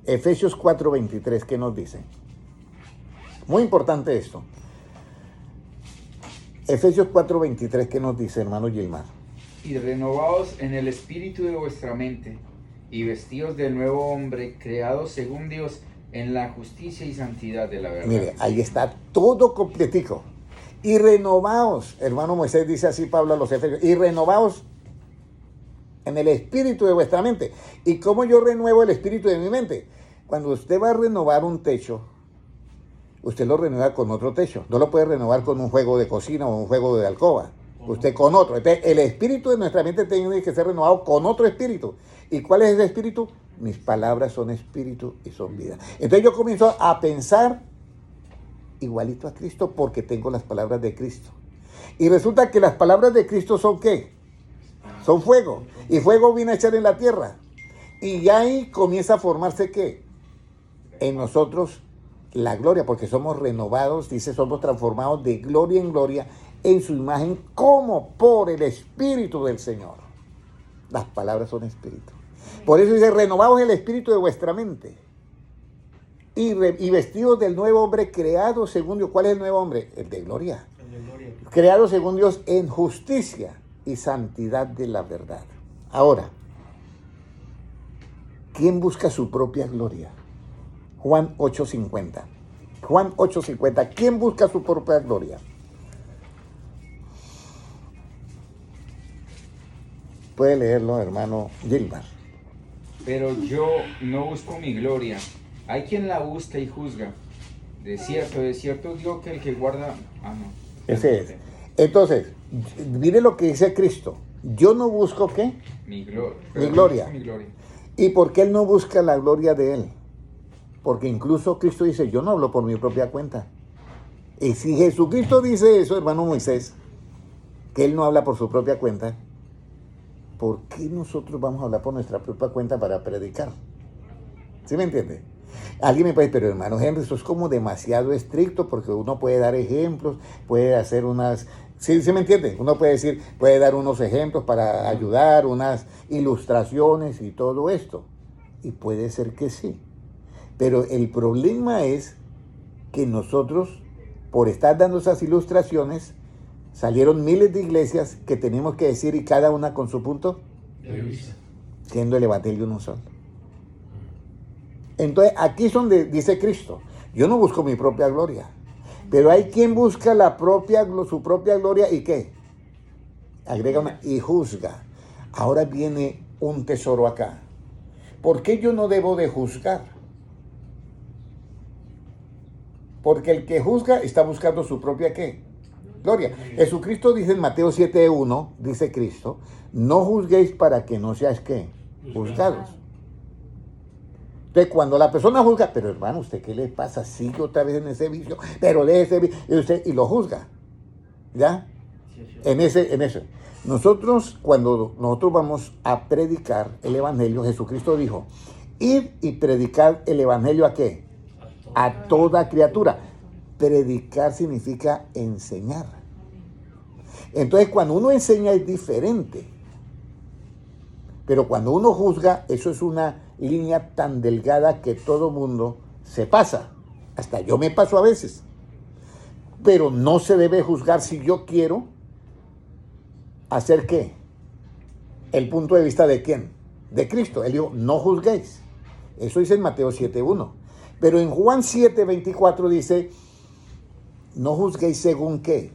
Efesios 4:23, ¿qué nos dice? Muy importante esto. Efesios 4:23, ¿qué nos dice, hermano Gilmar? Y renovaos en el espíritu de vuestra mente, y vestíos del nuevo hombre, creado según Dios, en la justicia y santidad de la verdad. Mire, ahí está todo completico. Y renovaos, hermano Moisés dice así Pablo a los Efesios, y renovaos en el espíritu de vuestra mente. ¿Y cómo yo renuevo el espíritu de mi mente? Cuando usted va a renovar un techo, usted lo renueva con otro techo. No lo puede renovar con un juego de cocina o un juego de alcoba. Usted con otro. Entonces, el espíritu de nuestra mente tiene que ser renovado con otro espíritu. ¿Y cuál es ese espíritu? Mis palabras son espíritu y son vida. Entonces yo comienzo a pensar igualito a Cristo porque tengo las palabras de Cristo. Y resulta que las palabras de Cristo son ¿qué? Son fuego. Y fuego viene a echar en la tierra. Y ya ahí comienza a formarse ¿qué? En nosotros la gloria, porque somos renovados, dice, somos transformados de gloria en gloria en su imagen como por el Espíritu del Señor. Las palabras son espíritu. Por eso dice, renovaos el espíritu de vuestra mente y vestidos del nuevo hombre creado según Dios. ¿Cuál es el nuevo hombre? El de gloria. Creado según Dios en justicia y santidad de la verdad. Ahora, ¿quién busca su propia gloria? Juan 8:50. Juan 8:50. ¿Quién busca su propia gloria? Puede leerlo, hermano Gilmar. Pero yo no busco mi gloria. Hay quien la busca y juzga. De cierto digo que el que guarda... no. Ese es. Entonces, mire lo que dice Cristo. Yo no busco ¿qué? Mi gloria. Mi gloria. Mi gloria. ¿Y por qué él no busca la gloria de él? Porque incluso Cristo dice, yo no hablo por mi propia cuenta. Y si Jesucristo dice eso, hermano Moisés, que él no habla por su propia cuenta, ¿por qué nosotros vamos a hablar por nuestra propia cuenta para predicar? ¿Sí me entiende? Alguien me puede decir, pero hermano Henry, eso es como demasiado estricto porque uno puede dar ejemplos, puede hacer unas... ¿Sí me entiende? Uno puede decir, puede dar unos ejemplos para ayudar, unas ilustraciones y todo esto. Y puede ser que sí. Pero el problema es que nosotros, por estar dando esas ilustraciones, salieron miles de iglesias que tenemos que decir y cada una con su punto de vista. Siendo el evangelio uno solo. Entonces, aquí es donde dice Cristo, yo no busco mi propia gloria, pero hay quien busca su propia gloria y ¿qué? Agrega una, y juzga. Ahora viene un tesoro acá. ¿Por qué yo no debo de juzgar? Porque el que juzga está buscando su propia ¿qué? Gloria. Jesucristo dice en Mateo 7:1, dice Cristo, no juzguéis para que no seáis ¿qué? Juzgados. Entonces, cuando la persona juzga, pero hermano, ¿usted qué le pasa? Sigue otra vez en ese vicio, pero lee ese vicio, y lo juzga. ¿Ya? En ese. Nosotros, cuando nosotros vamos a predicar el evangelio, Jesucristo dijo, id y predicad el evangelio ¿a qué? A toda criatura. Predicar significa enseñar. Entonces, cuando uno enseña es diferente. Pero cuando uno juzga, eso es una línea tan delgada que todo mundo se pasa. Hasta yo me paso a veces. Pero no se debe juzgar si yo quiero hacer ¿qué? El punto de vista de ¿quién? De Cristo. Él dijo, no juzguéis. Eso dice en Mateo 7:1. Pero en Juan 7:24 dice, no juzguéis según ¿qué?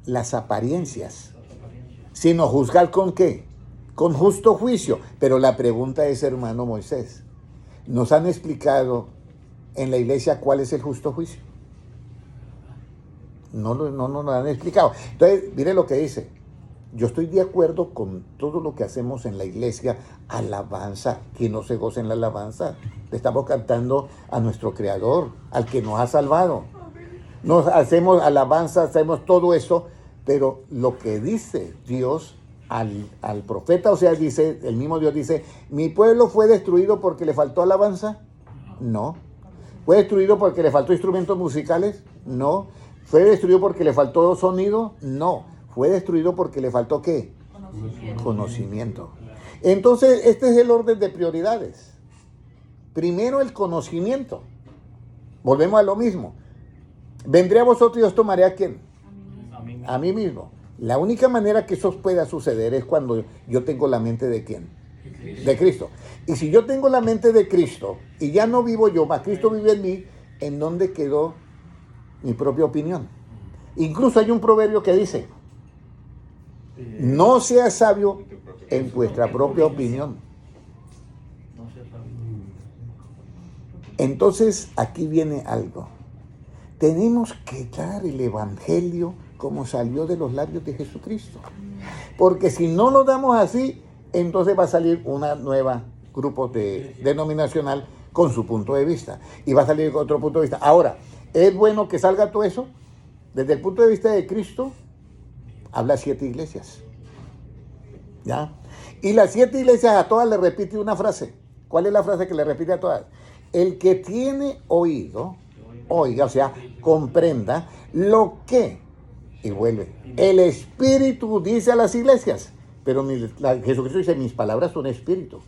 Las apariencias. Sino juzgar con ¿qué? Con justo juicio. Pero la pregunta es, hermano Moisés, ¿nos han explicado en la iglesia cuál es el justo juicio? No nos lo han explicado. Entonces, mire lo que dice. Yo estoy de acuerdo con todo lo que hacemos en la iglesia, alabanza. Quien no se goza en la alabanza, le estamos cantando a nuestro Creador, al que nos ha salvado. Nos hacemos alabanza, hacemos todo eso, pero lo que dice Dios al profeta, o sea, dice, el mismo Dios dice, ¿mi pueblo fue destruido porque le faltó alabanza? No. ¿Fue destruido porque le faltó instrumentos musicales? No. ¿Fue destruido porque le faltó sonido? No. Fue destruido porque le faltó ¿qué? Conocimiento. Entonces, este es el orden de prioridades. Primero el conocimiento. Volvemos a lo mismo. Vendré a vosotros y os tomaré ¿a quién? A mí mismo. La única manera que eso pueda suceder es cuando yo tengo la mente ¿de quién? De Cristo. Y si yo tengo la mente de Cristo y ya no vivo yo, más Cristo vive en mí, ¿en dónde quedó mi propia opinión? Incluso hay un proverbio que dice, no seas sabio en vuestra propia opinión. No se sabe. Entonces, aquí viene algo. Tenemos que dar el evangelio como salió de los labios de Jesucristo. Porque si no lo damos así, entonces va a salir una nueva grupo denominacional con su punto de vista. Y va a salir otro punto de vista. Ahora, ¿es bueno que salga todo eso? Desde el punto de vista de Cristo, habla 7 iglesias. ¿Ya? Y las 7 iglesias a todas le repite una frase. ¿Cuál es la frase que le repite a todas? El que tiene oído, oiga, o sea, comprenda lo que, y vuelve, el Espíritu dice a las iglesias. Pero Jesucristo dice, mis palabras son espíritu.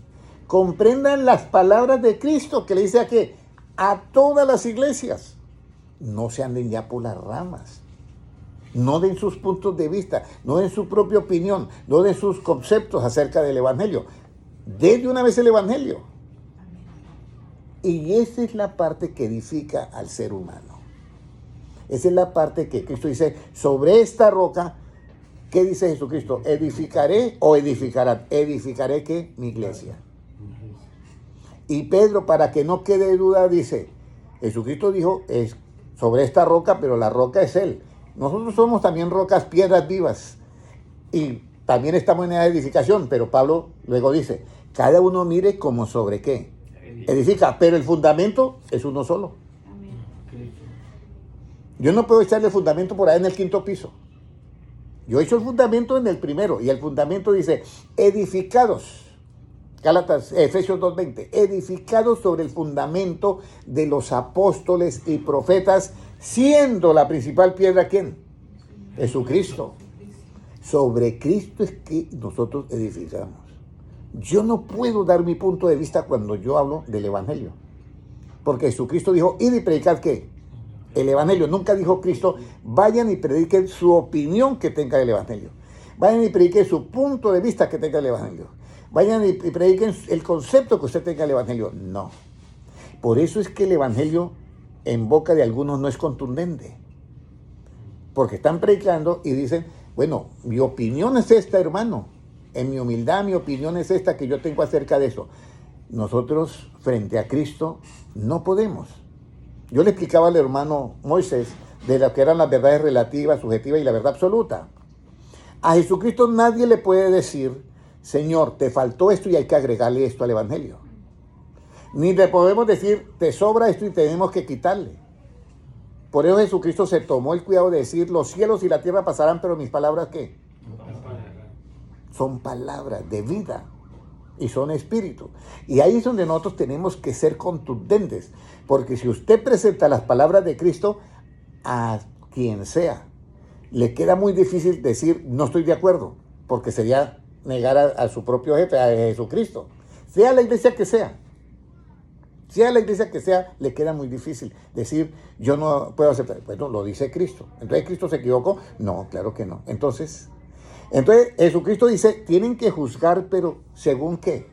Comprendan las palabras de Cristo, que le dice a qué, a todas las iglesias. No se anden ya por las ramas. No den sus puntos de vista, no den su propia opinión, no den sus conceptos acerca del evangelio. Den de una vez el evangelio. Y esa es la parte que edifica al ser humano. Esa es la parte que Cristo dice, sobre esta roca, ¿qué dice Jesucristo? ¿Edificaré o edificarán? ¿Edificaré qué? Mi iglesia. Y Pedro, para que no quede duda, dice, Jesucristo dijo, es sobre esta roca, pero la roca es Él. Nosotros somos también rocas, piedras vivas. Y también estamos en la edificación, pero Pablo luego dice, cada uno mire como sobre qué. Edifica, pero el fundamento es uno solo. Yo no puedo echarle fundamento por ahí en el 5º piso. Yo he hecho el fundamento en el primero, y el fundamento dice, edificados, Efesios 2:20, edificados sobre el fundamento de los apóstoles y profetas, siendo la principal piedra, ¿quién? Jesucristo. Sobre Cristo es que nosotros edificamos. Yo no puedo dar mi punto de vista cuando yo hablo del evangelio, porque Jesucristo dijo, id y predicad, ¿qué? El evangelio. Nunca dijo Cristo, vayan y prediquen su opinión que tenga del evangelio. Vayan y prediquen su punto de vista que tenga el evangelio. Vayan y prediquen el concepto que usted tenga del evangelio. No. Por eso es que el evangelio en boca de algunos no es contundente. Porque están predicando y dicen, bueno, mi opinión es esta, hermano. En mi humildad, mi opinión es esta que yo tengo acerca de eso. Nosotros, frente a Cristo, no podemos. Yo le explicaba al hermano Moisés de lo que eran las verdades relativas, subjetivas y la verdad absoluta. A Jesucristo nadie le puede decir, Señor, te faltó esto y hay que agregarle esto al evangelio. Ni le podemos decir, te sobra esto y tenemos que quitarle. Por eso Jesucristo se tomó el cuidado de decir, los cielos y la tierra pasarán, pero mis palabras, ¿qué? Son palabras de vida y son espíritu. Y ahí es donde nosotros tenemos que ser contundentes, porque si usted presenta las palabras de Cristo a quien sea, le queda muy difícil decir no estoy de acuerdo, porque sería negar a su propio jefe, a Jesucristo. Sea la iglesia que sea, le queda muy difícil decir yo no puedo aceptar. Bueno, lo dice Cristo. Entonces, ¿Cristo se equivocó? No, claro que no. Entonces Jesucristo dice, tienen que juzgar, pero ¿según qué?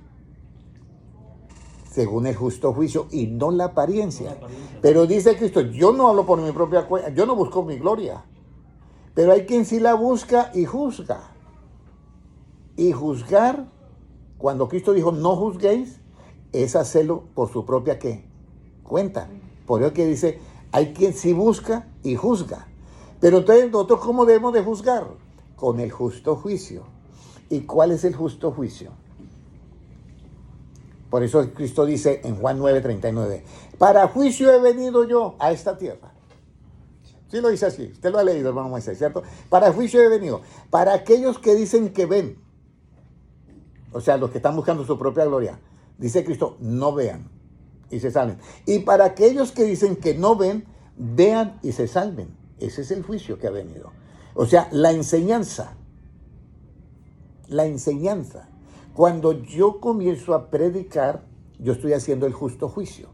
Según el justo juicio y no la apariencia. Pero dice Cristo, yo no hablo por mi propia cuenta, yo no busco mi gloria. Pero hay quien sí la busca y juzga. Y juzgar, cuando Cristo dijo, no juzguéis, es hacerlo por su propia ¿qué? Cuenta. Por eso que dice, hay quien sí busca y juzga. Pero entonces nosotros, ¿cómo debemos de juzgar? Con el justo juicio. ¿Y cuál es el justo juicio? Por eso Cristo dice en Juan 9:39, para juicio he venido yo a esta tierra. Sí lo dice así, usted lo ha leído, hermano Moisés, ¿cierto? Para juicio he venido, para aquellos que dicen que ven, o sea, los que están buscando su propia gloria, dice Cristo, no vean y se salven. Y para aquellos que dicen que no ven, vean y se salven. Ese es el juicio que ha venido. O sea, la enseñanza. La enseñanza. Cuando yo comienzo a predicar, yo estoy haciendo el justo juicio.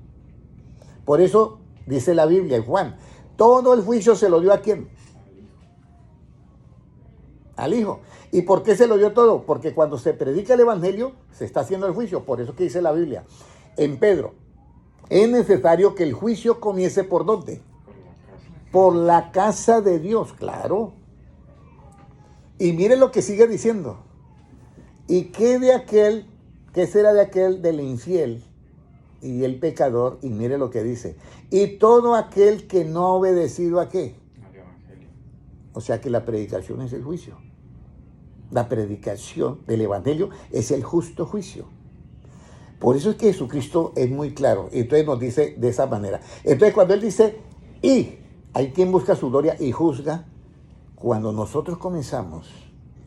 Por eso dice la Biblia en Juan, todo el juicio se lo dio ¿a quién? Al Hijo. ¿Y por qué se lo dio todo? Porque cuando se predica el Evangelio, se está haciendo el juicio. Por eso que dice la Biblia en Pedro, es necesario que el juicio comience ¿por dónde? Por la casa de Dios, claro. Y mire lo que sigue diciendo. ¿Y qué de aquel, qué será de aquel del infiel y el pecador? Y mire lo que dice. Y todo aquel que no ha obedecido ¿a qué? O sea que la predicación es el juicio. La predicación del Evangelio es el justo juicio. Por eso es que Jesucristo es muy claro. Entonces nos dice de esa manera. Entonces cuando Él dice, y hay quien busca su gloria y juzga, cuando nosotros comenzamos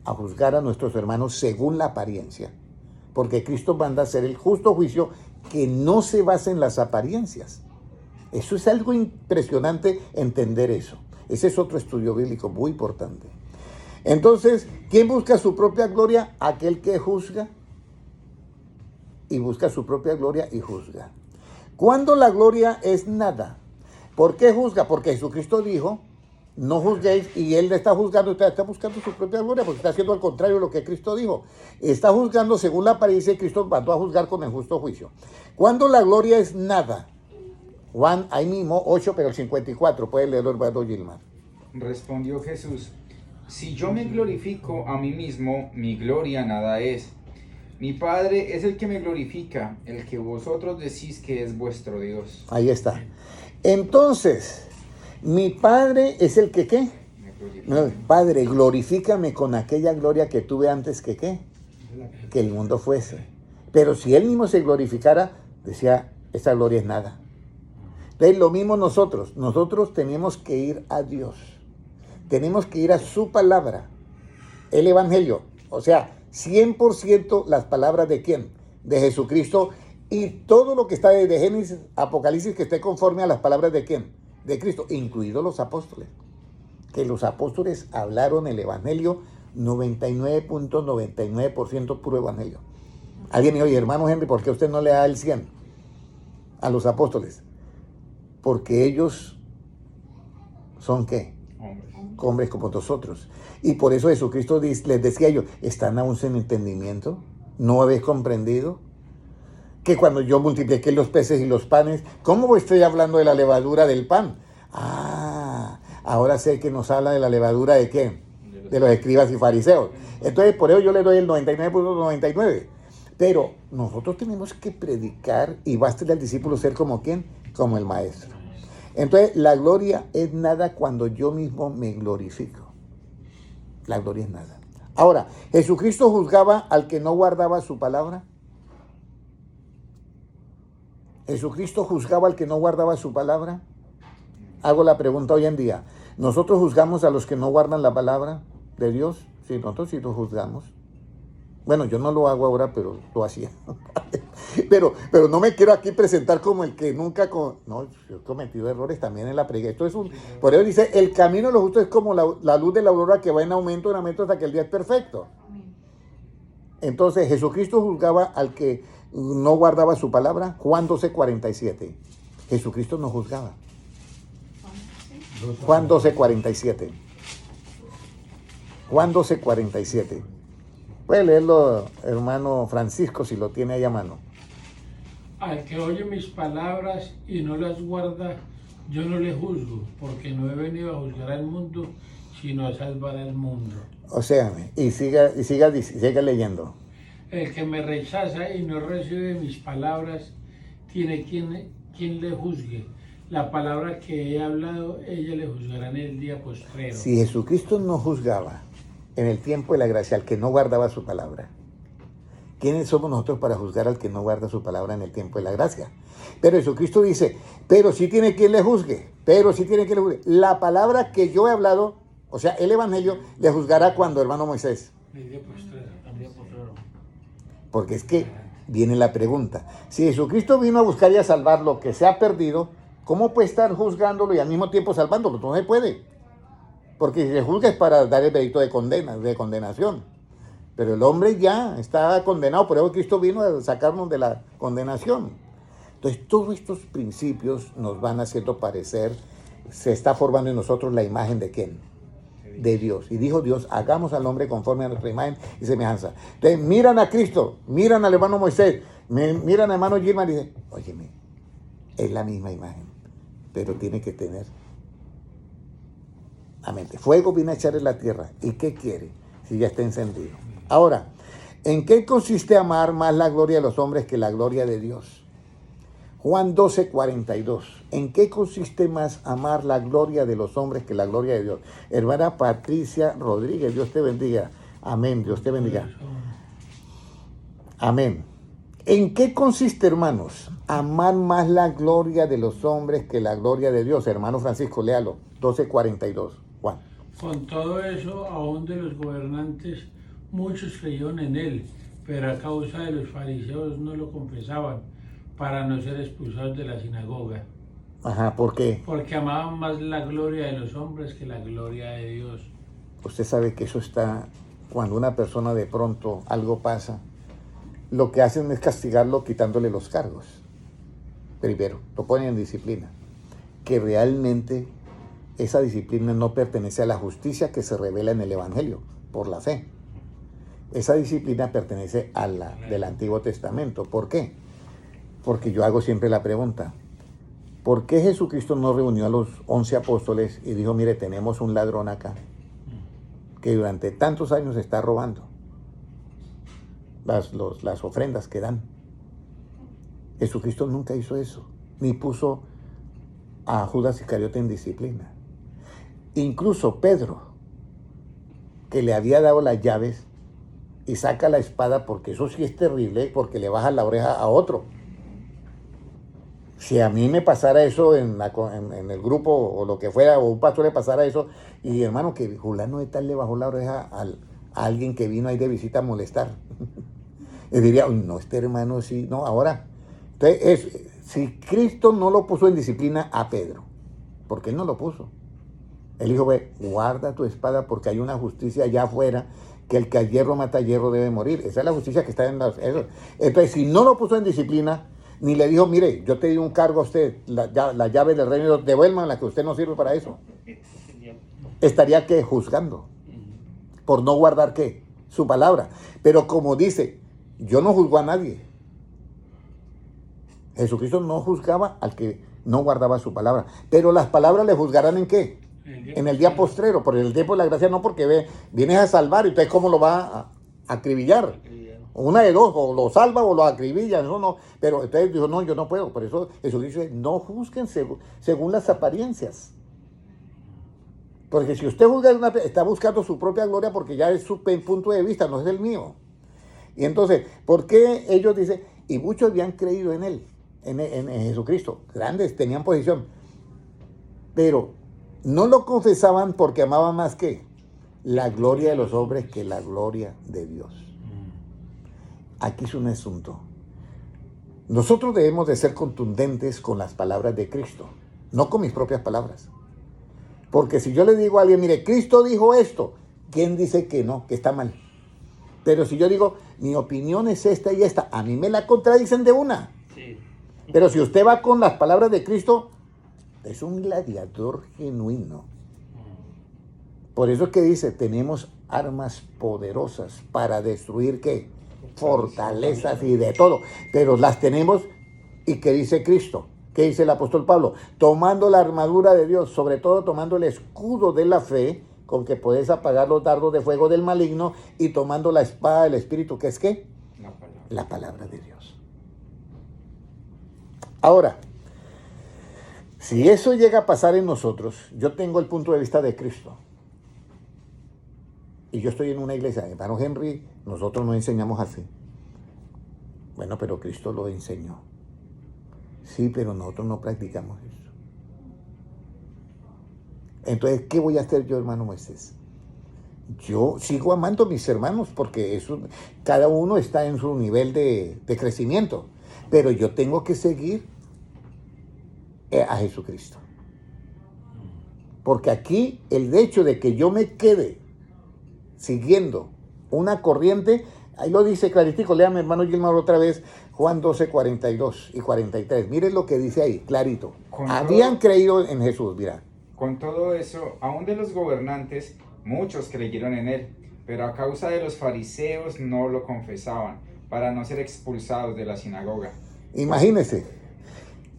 a juzgar a nuestros hermanos según la apariencia, porque Cristo manda a hacer el justo juicio que no se basa en las apariencias. Eso es algo impresionante entender eso. Ese es otro estudio bíblico muy importante. Entonces, ¿quién busca su propia gloria? Aquel que juzga y busca su propia gloria y juzga. ¿Cuándo la gloria es nada? ¿Por qué juzga? Porque Jesucristo dijo, no juzguéis, y Él está juzgando, está buscando su propia gloria, porque está haciendo al contrario de lo que Cristo dijo. Está juzgando según la apariencia y Cristo mandó a juzgar con el justo juicio. ¿Cuándo la gloria es nada? Juan, ahí mismo, 8, pero el 54, puede leerlo hermano Gilmar. Respondió Jesús, si yo me glorifico a mí mismo, mi gloria nada es. Mi Padre es el que me glorifica, el que vosotros decís que es vuestro Dios. Ahí está. Entonces, mi Padre es el que ¿qué? No, Padre, glorifícame con aquella gloria que tuve antes que ¿qué? Que el mundo fuese. Pero si Él mismo se glorificara, decía, esa gloria es nada. Entonces, lo mismo nosotros tenemos que ir a Dios. Tenemos que ir a su palabra, el Evangelio. O sea, 100% las palabras ¿de quién? De Jesucristo. Y todo lo que está desde Génesis, Apocalipsis, que esté conforme a las palabras ¿de quién? De Cristo, incluidos los apóstoles. Que los apóstoles hablaron el Evangelio 99.99% puro Evangelio. Alguien me dijo, oye, hermano Henry, ¿por qué usted no le da el 100 a los apóstoles? Porque ellos son ¿qué? Hombres como nosotros. Y por eso Jesucristo les decía yo, ¿están aún sin entendimiento? ¿No habéis comprendido? Que cuando yo multipliqué los peces y los panes, ¿cómo estoy hablando de la levadura del pan? Ah, ahora sé que nos habla de la levadura ¿de qué? De los escribas y fariseos. Entonces, por eso yo le doy el 99.99. Pero nosotros tenemos que predicar y basta al discípulo ser como ¿quién? Como el maestro. Entonces, la gloria es nada cuando yo mismo me glorifico. La gloria es nada. Ahora, ¿Jesucristo juzgaba al que no guardaba su palabra? ¿Jesucristo juzgaba al que no guardaba su palabra? Hago la pregunta hoy en día. ¿Nosotros juzgamos a los que no guardan la palabra de Dios? Sí, nosotros sí los juzgamos. Bueno, yo no lo hago ahora, pero lo hacía. pero no me quiero aquí presentar como el que nunca... No, yo he cometido errores también en la predica. Esto es por eso dice, el camino de los justos es como la luz de la aurora que va en aumento hasta que el día es perfecto. Entonces, Jesucristo juzgaba al que no guardaba su palabra. Juan 12:47. Jesucristo no juzgaba. Juan 12:47. Juan 12:47. Puede leerlo, hermano Francisco, si lo tiene ahí a mano. Al que oye mis palabras y no las guarda, yo no le juzgo, porque no he venido a juzgar al mundo, sino a salvar al mundo. O sea, y siga leyendo. El que me rechaza y no recibe mis palabras, tiene quien le juzgue. La palabra que he hablado, ella le juzgará en el día postrero. Si Jesucristo no juzgaba en el tiempo de la gracia al que no guardaba su palabra, ¿quiénes somos nosotros para juzgar al que no guarda su palabra en el tiempo de la gracia? Pero Jesucristo dice, pero sí tiene quien le juzgue, La palabra que yo he hablado, o sea, el Evangelio, le juzgará cuando, hermano Moisés. El día postrero. Porque es que viene la pregunta. Si Jesucristo vino a buscar y a salvar lo que se ha perdido, ¿cómo puede estar juzgándolo y al mismo tiempo salvándolo? No se puede. Porque si se juzga es para dar el veredicto de condenación. Pero el hombre ya está condenado, por eso Cristo vino a sacarnos de la condenación. Entonces, todos estos principios nos van haciendo parecer, se está formando en nosotros la imagen de ¿quién? De Dios. Y dijo Dios, hagamos al hombre conforme a nuestra imagen y semejanza. Entonces, miran a Cristo, miran al hermano Moisés, miran al hermano Gilman y dicen, óyeme, es la misma imagen, pero tiene que tener la mente. Fuego viene a echar en la tierra. ¿Y qué quiere? Si ya está encendido. Ahora, ¿en qué consiste amar más la gloria de los hombres que la gloria de Dios? Juan 12:42. ¿En qué consiste más amar la gloria de los hombres que la gloria de Dios? Hermana Patricia Rodríguez, Dios te bendiga. Amén, Dios te bendiga. Amén. ¿En qué consiste, hermanos, amar más la gloria de los hombres que la gloria de Dios? Hermano Francisco, léalo. 12:42. Juan. Con todo eso, aún de los gobernantes, muchos creyeron en él, pero a causa de los fariseos no lo confesaban, para no ser expulsados de la sinagoga. Ajá, ¿por qué? Porque amaban más la gloria de los hombres que la gloria de Dios. Usted sabe que eso está, cuando una persona de pronto algo pasa, lo que hacen es castigarlo quitándole los cargos. Primero, lo ponen en disciplina. Que realmente esa disciplina no pertenece a la justicia que se revela en el Evangelio, por la fe. Esa disciplina pertenece a la del Antiguo Testamento. ¿Por qué? Porque yo hago siempre la pregunta, ¿por qué Jesucristo no reunió a los 11 apóstoles y dijo, mire, tenemos un ladrón acá, que durante tantos años está robando las ofrendas que dan? Jesucristo nunca hizo eso, ni puso a Judas Iscariote en disciplina. Incluso Pedro, que le había dado las llaves, y saca la espada, porque eso sí es terrible, porque le baja la oreja a otro. Si a mí me pasara eso en el grupo o lo que fuera, o un pastor le pasara eso, y hermano, que fulano de tal le bajó la oreja a alguien que vino ahí de visita a molestar. Y diría, no, este hermano sí, no, ahora. Entonces, si Cristo no lo puso en disciplina a Pedro, ¿por qué no lo puso? Él dijo, ve, guarda tu espada porque hay una justicia allá afuera, que el que al hierro mata al hierro debe morir. Esa es la justicia que está en eso. Entonces, si no lo puso en disciplina, ni le dijo, mire, yo te di un cargo a usted, la llave del reino, devuélvanla, que usted no sirve para eso. Estaría que juzgando, por no guardar ¿qué? Su palabra. Pero como dice, yo no juzgo a nadie. Jesucristo no juzgaba al que no guardaba su palabra. Pero las palabras le juzgarán ¿en qué? En el día postrero, por el tiempo de la gracia, no, porque vienes a salvar, y entonces ¿cómo lo va a acribillar? Una de dos, o lo salva o lo acribilla, eso no. Pero entonces dijo, no, yo no puedo. Por eso Jesús dice, no juzguen según las apariencias. Porque si usted juzga, está buscando su propia gloria, porque ya es su punto de vista, no es el mío. Y entonces, ¿por qué ellos dicen? Y muchos habían creído en él, en Jesucristo. Grandes, tenían posición. Pero no lo confesaban porque amaban más que la gloria de los hombres que la gloria de Dios. Aquí es un asunto. Nosotros debemos de ser contundentes con las palabras de Cristo, no con mis propias palabras. Porque si yo le digo a alguien, mire, Cristo dijo esto, ¿quién dice que no, que está mal? Pero si yo digo, mi opinión es esta y esta, a mí me la contradicen de una. Sí. Pero si usted va con las palabras de Cristo, es un gladiador genuino. Por eso es que dice, tenemos armas poderosas para destruir, ¿qué? Fortalezas y de todo. Pero las tenemos, ¿y qué dice Cristo? ¿Qué dice el apóstol Pablo? Tomando la armadura de Dios, sobre todo tomando el escudo de la fe, con que podés apagar los dardos de fuego del maligno, y tomando la espada del Espíritu, ¿qué es qué? La palabra de Dios. Ahora, si eso llega a pasar en nosotros, yo tengo el punto de vista de Cristo. Y yo estoy en una iglesia, hermano Henry, nosotros no enseñamos así. Bueno, pero Cristo lo enseñó. Sí, pero nosotros no practicamos eso. Entonces, ¿qué voy a hacer yo, hermano Moisés? Yo sigo amando a mis hermanos porque eso, cada uno está en su nivel de crecimiento. Pero yo tengo que seguir a Jesucristo. Porque aquí el hecho de que yo me quede siguiendo una corriente, ahí lo dice claritico, léame hermano Gilmar otra vez, Juan 12, 42 y 43. Miren lo que dice ahí, clarito. Habían creído en Jesús, mira. Con todo eso, aún de los gobernantes, muchos creyeron en él, pero a causa de los fariseos no lo confesaban, para no ser expulsados de la sinagoga. Imagínense.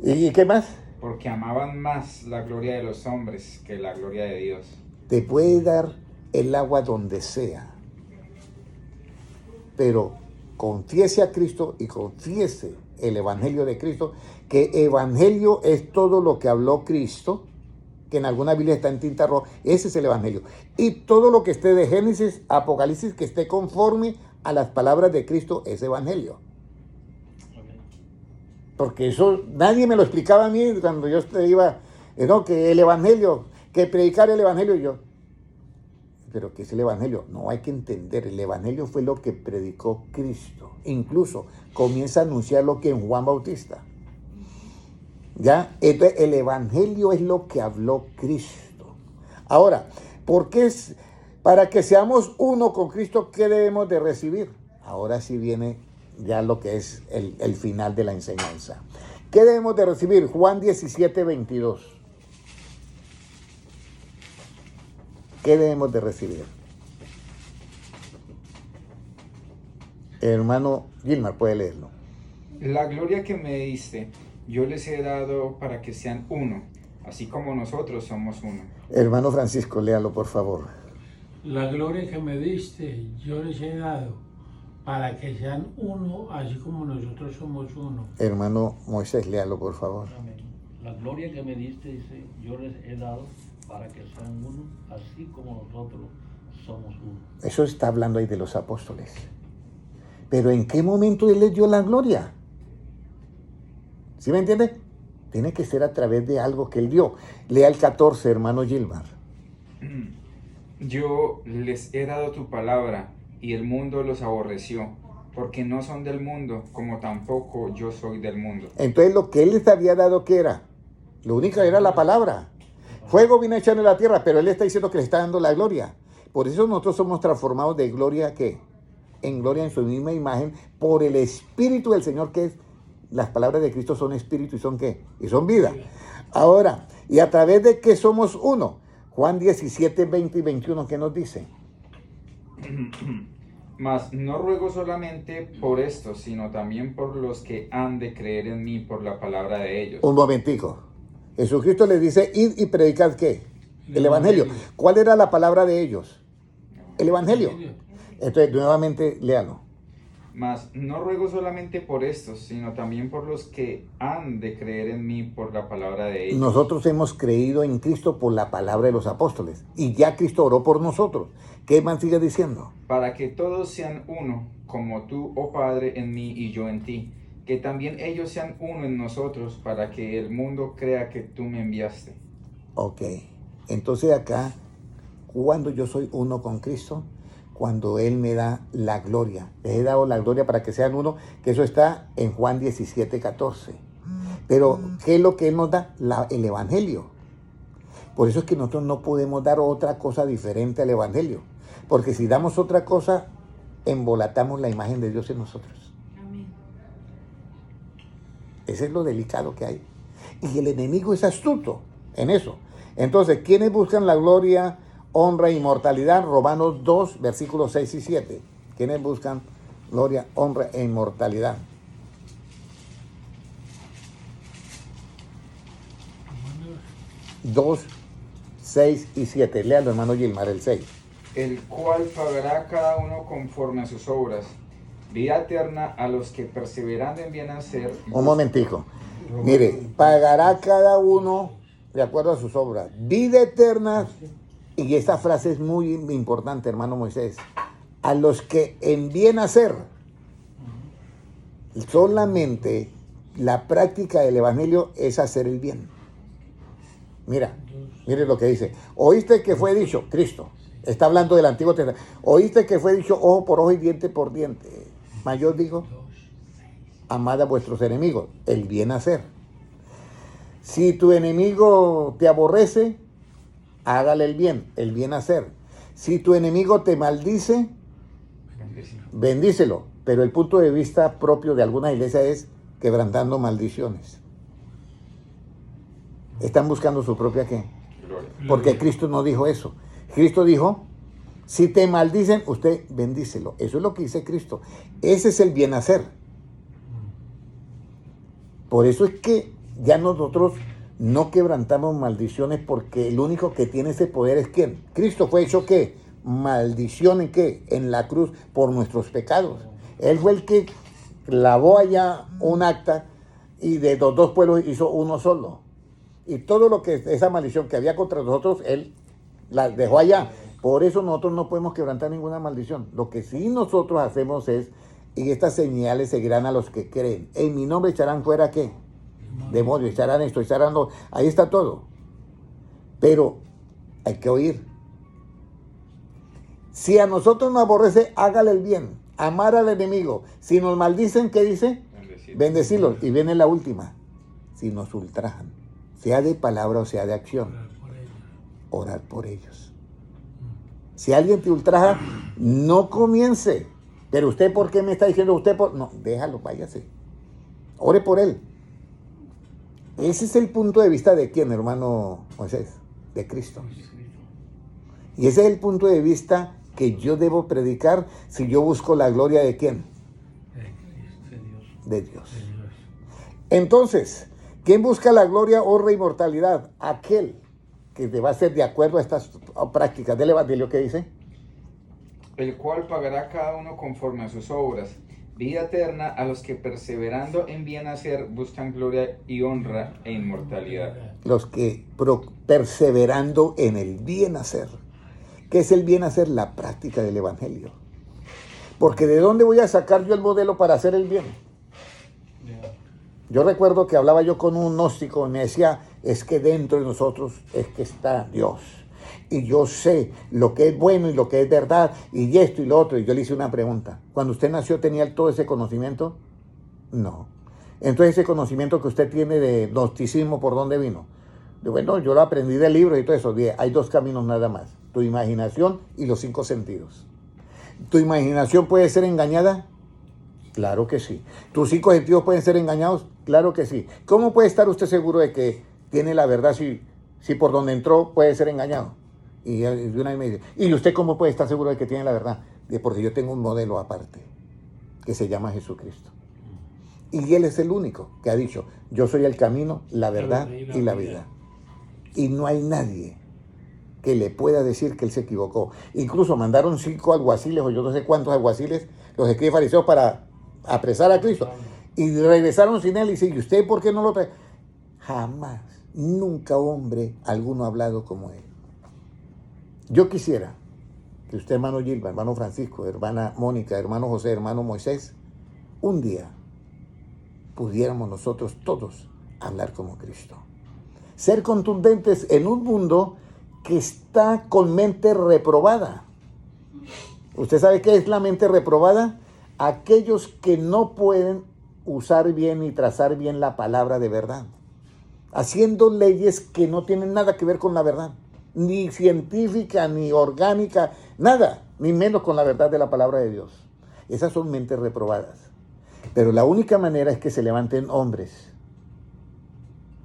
¿Y qué más? Porque amaban más la gloria de los hombres que la gloria de Dios. Te puede dar el agua donde sea, pero confiese a Cristo y confiese el Evangelio de Cristo, que Evangelio es todo lo que habló Cristo, que en alguna Biblia está en tinta roja, ese es el Evangelio. Y todo lo que esté de Génesis, Apocalipsis, que esté conforme a las palabras de Cristo, es Evangelio. Porque eso nadie me lo explicaba a mí cuando yo iba, no, que el Evangelio, que predicar el Evangelio, y yo, pero ¿qué es el Evangelio? No, hay que entender, el Evangelio fue lo que predicó Cristo. Incluso comienza a anunciar lo que en Juan Bautista. ¿Ya? Entonces, el Evangelio es lo que habló Cristo. Ahora, ¿por qué es? Para que seamos uno con Cristo, ¿qué debemos de recibir? Ahora sí viene ya lo que es el final de la enseñanza. ¿Qué debemos de recibir? Juan 17, 22. ¿Qué debemos de recibir? Hermano Gilmar, puede leerlo. La gloria que me diste, yo les he dado para que sean uno, así como nosotros somos uno. Hermano Francisco, léalo, por favor. La gloria que me diste, yo les he dado, para que sean uno, así como nosotros somos uno. Hermano Moisés, léalo, por favor. Amén. La gloria que me diste, dice, yo les he dado para que sean uno, así como nosotros somos uno. Eso está hablando ahí de los apóstoles. Pero ¿en qué momento él les dio la gloria? ¿Sí me entiende? Tiene que ser a través de algo que él dio. Lea el 14, hermano Gilmar. Yo les he dado tu palabra, y el mundo los aborreció, porque no son del mundo, como tampoco yo soy del mundo. Entonces lo que él les había dado, ¿qué era? Lo único era la palabra. Fuego vino a echar en la tierra, pero él está diciendo que le está dando la gloria. Por eso nosotros somos transformados de gloria, ¿qué? En gloria en su misma imagen, por el Espíritu del Señor, que es, las palabras de Cristo son espíritu y son ¿qué? Y son vida. Ahora, ¿y a través de qué somos uno? Juan 17, 20 y 21, ¿qué nos dice? Mas no ruego solamente por estos, sino también por los que han de creer en mí por la palabra de ellos. Un momentico. Jesucristo les dice, id y predicad ¿qué? El Evangelio. ¿Cuál era la palabra de ellos? El Evangelio. Entonces, nuevamente, léalo. Mas no ruego solamente por estos, sino también por los que han de creer en mí por la palabra de ellos. Nosotros hemos creído en Cristo por la palabra de los apóstoles. Y ya Cristo oró por nosotros. ¿Qué más sigue diciendo? Para que todos sean uno, como tú, oh Padre, en mí y yo en ti. Que también ellos sean uno en nosotros, para que el mundo crea que tú me enviaste. Ok. Entonces acá, cuando yo soy uno con Cristo, cuando Él me da la gloria. Les he dado la gloria para que sean uno, que eso está en Juan 17, 14. Pero, ¿qué es lo que Él nos da? El Evangelio. Por eso es que nosotros no podemos dar otra cosa diferente al Evangelio. Porque si damos otra cosa, embolatamos la imagen de Dios en nosotros. Amén. Ese es lo delicado que hay. Y el enemigo es astuto en eso. Entonces, ¿quiénes buscan la gloria, honra e inmortalidad? Romanos 2, versículos 6 y 7. ¿Quiénes buscan gloria, honra e inmortalidad? Romanos 2, 6 y 7. Léalo, hermano Gilmar, el 6. El cual pagará a cada uno conforme a sus obras. Vida eterna a los que perseverando en bien hacer. Un momentico. Mire, pagará cada uno de acuerdo a sus obras. Vida eterna. Y esta frase es muy importante, hermano Moisés. A los que en bien hacer. Solamente la práctica del Evangelio es hacer el bien. Mira, mire lo que dice. Oíste que fue dicho, Cristo, está hablando del Antiguo Testamento. Oíste que fue dicho ojo por ojo y diente por diente. Mas yo digo, amad a vuestros enemigos, el bien hacer. Si tu enemigo te aborrece, hágale el bien hacer. Si tu enemigo te maldice, bendícelo. Pero el punto de vista propio de alguna iglesia es quebrantando maldiciones. Están buscando su propia ¿qué? Gloria. Porque Cristo no dijo eso. Cristo dijo, si te maldicen, usted bendícelo. Eso es lo que dice Cristo. Ese es el bien hacer. Por eso es que ya nosotros no quebrantamos maldiciones, porque el único que tiene ese poder es ¿quién? Cristo fue hecho ¿qué? Maldición en ¿qué? En la cruz por nuestros pecados. Él fue el que clavó allá un acta y de los dos pueblos hizo uno solo. Y todo lo que esa maldición que había contra nosotros, Él la dejó allá. Por eso nosotros no podemos quebrantar ninguna maldición. Lo que sí nosotros hacemos es, y estas señales seguirán a los que creen. En mi nombre echarán fuera ¿qué? Demonios, echarán esto, echarán lo... Ahí está todo. Pero hay que oír. Si a nosotros nos aborrece, hágale el bien. Amar al enemigo. Si nos maldicen, ¿qué dice? Bendecirlos. Y viene la última. Si nos ultrajan, sea de palabra o sea de acción, orar por ellos. Si alguien te ultraja, no comience. Pero usted, ¿por qué me está diciendo usted? No, déjalo, váyase. Ore por él. Ese es el punto de vista de quién, hermano Moisés, de Cristo. Y ese es el punto de vista que yo debo predicar si yo busco la gloria de quién. De Dios. Entonces, ¿quién busca la gloria, honra y inmortalidad? Aquel que va a ser de acuerdo a estas prácticas del Evangelio que dice. El cual pagará a cada uno conforme a sus obras. Vida eterna a los que perseverando en bien hacer buscan gloria y honra e inmortalidad. Los que perseverando en el bien hacer. ¿Qué es el bien hacer? La práctica del Evangelio. Porque ¿de dónde voy a sacar yo el modelo para hacer el bien? Yo recuerdo que hablaba yo con un gnóstico y me decía, es que dentro de nosotros es que está Dios. Y yo sé lo que es bueno y lo que es verdad y esto y lo otro. Y yo le hice una pregunta. ¿Cuando usted nació tenía todo ese conocimiento? No. Entonces ese conocimiento que usted tiene de gnosticismo, ¿por dónde vino? Bueno, yo lo aprendí de libros y todo eso. Hay dos caminos nada más. Tu imaginación y los 5 sentidos. ¿Tu imaginación puede ser engañada? Claro que sí. ¿Tus 5 sentidos pueden ser engañados? Claro que sí. ¿Cómo puede estar usted seguro de que tiene la verdad si por donde entró puede ser engañado? Y una vez me dice, ¿y usted cómo puede estar seguro de que tiene la verdad? Porque yo tengo un modelo aparte, que se llama Jesucristo. Y Él es el único que ha dicho, yo soy el camino, la verdad y la vida. Y no hay nadie que le pueda decir que Él se equivocó. Incluso mandaron 5 alguaciles, o yo no sé cuántos alguaciles, los escribas fariseos, para apresar a Cristo. Y regresaron sin Él y dice, ¿y usted por qué no lo trae? Jamás, nunca hombre alguno ha hablado como Él. Yo quisiera que usted, hermano Gilba, hermano Francisco, hermana Mónica, hermano José, hermano Moisés, un día pudiéramos nosotros todos hablar como Cristo. Ser contundentes en un mundo que está con mente reprobada. ¿Usted sabe qué es la mente reprobada? Aquellos que no pueden usar bien y trazar bien la palabra de verdad, haciendo leyes que no tienen nada que ver con la verdad, ni científica, ni orgánica, nada, ni menos con la verdad de la palabra de Dios. Esas son mentes reprobadas. Pero la única manera es que se levanten hombres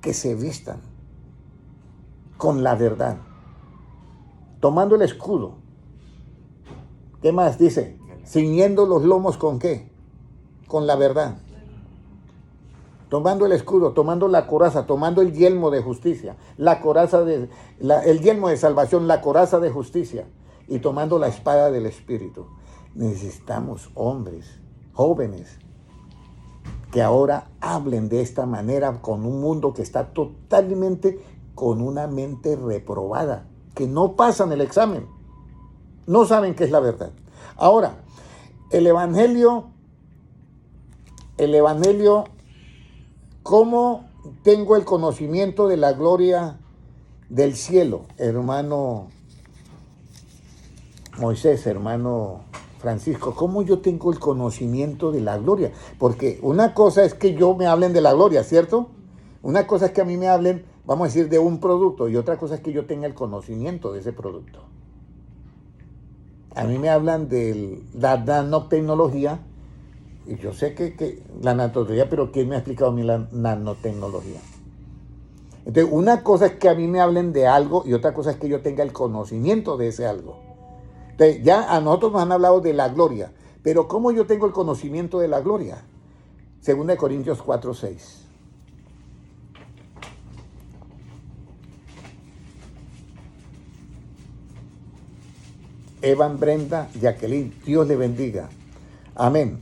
que se vistan con la verdad, tomando el escudo. ¿Qué más dice? Ciñendo los lomos ¿con qué? Con la verdad. Tomando el escudo, tomando la coraza, tomando el yelmo de justicia, el yelmo de salvación, la coraza de justicia, y tomando la espada del Espíritu. Necesitamos hombres, jóvenes, que ahora hablen de esta manera con un mundo que está totalmente con una mente reprobada, que no pasan el examen, no saben qué es la verdad. Ahora, el Evangelio, ¿cómo tengo el conocimiento de la gloria del cielo, hermano Moisés, hermano Francisco? ¿Cómo yo tengo el conocimiento de la gloria? Porque una cosa es que yo me hablen de la gloria, ¿cierto? Una cosa es que a mí me hablen vamos a decir, de un producto, y otra cosa es que yo tenga el conocimiento de ese producto. A mí me hablan de la nanotecnología, y yo sé que la nanotecnología, pero ¿quién me ha explicado a mí la nanotecnología? Entonces, una cosa es que a mí me hablen de algo y otra cosa es que yo tenga el conocimiento de ese algo. Entonces, ya a nosotros nos han hablado de la gloria, pero ¿cómo yo tengo el conocimiento de la gloria? 2 Corintios 4:6. Evan, Brenda, Jacqueline, Dios le bendiga. Amén.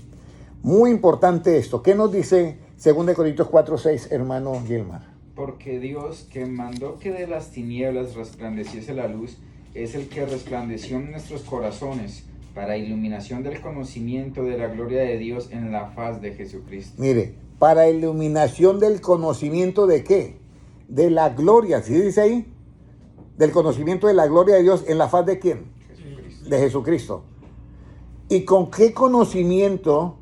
Muy importante esto. ¿Qué nos dice 2 Corintios 4:6, hermano Gilmar? Porque Dios, que mandó que de las tinieblas resplandeciese la luz, es el que resplandeció en nuestros corazones para iluminación del conocimiento de la gloria de Dios en la faz de Jesucristo. Mire, para iluminación del conocimiento de qué? De la gloria, ¿sí dice ahí? Del conocimiento de la gloria de Dios en la faz de quién? Jesucristo. De Jesucristo. ¿Y con qué conocimiento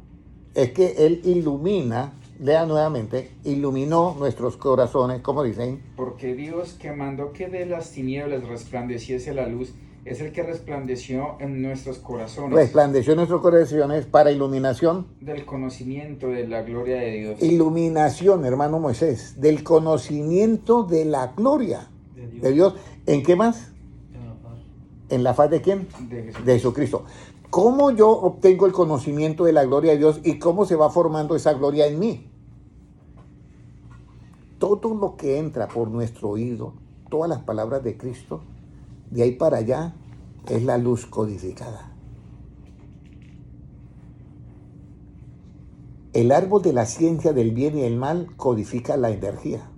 es que Él ilumina? Lea nuevamente, iluminó nuestros corazones, ¿cómo dice ahí? Porque Dios, que mandó que de las tinieblas resplandeciese la luz, es el que resplandeció en nuestros corazones Resplandeció nuestros corazones para iluminación. del conocimiento de la gloria de Dios. Iluminación, hermano Moisés, del conocimiento de la gloria de Dios. ¿En qué más? En la paz. ¿En la faz de quién? De Jesucristo. De Jesucristo. ¿Cómo yo obtengo el conocimiento de la gloria de Dios y cómo se va formando esa gloria en mí? Todo lo que entra por nuestro oído, todas las palabras de Cristo, de ahí para allá, es la luz codificada. El árbol de la ciencia del bien y del mal codifica la energía,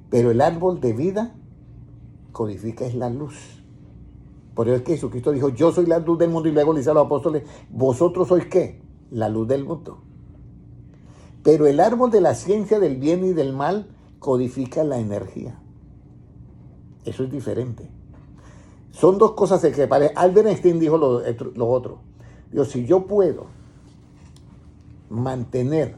pero el árbol de vida codifica es la luz. Por eso es que Jesucristo dijo, yo soy la luz del mundo, y luego le dice a los apóstoles, ¿vosotros sois qué? La luz del mundo. Pero el árbol de la ciencia del bien y del mal codifica la energía. Eso es diferente. Son dos cosas que parecen. Albert Einstein dijo lo otro. Digo, si yo puedo mantener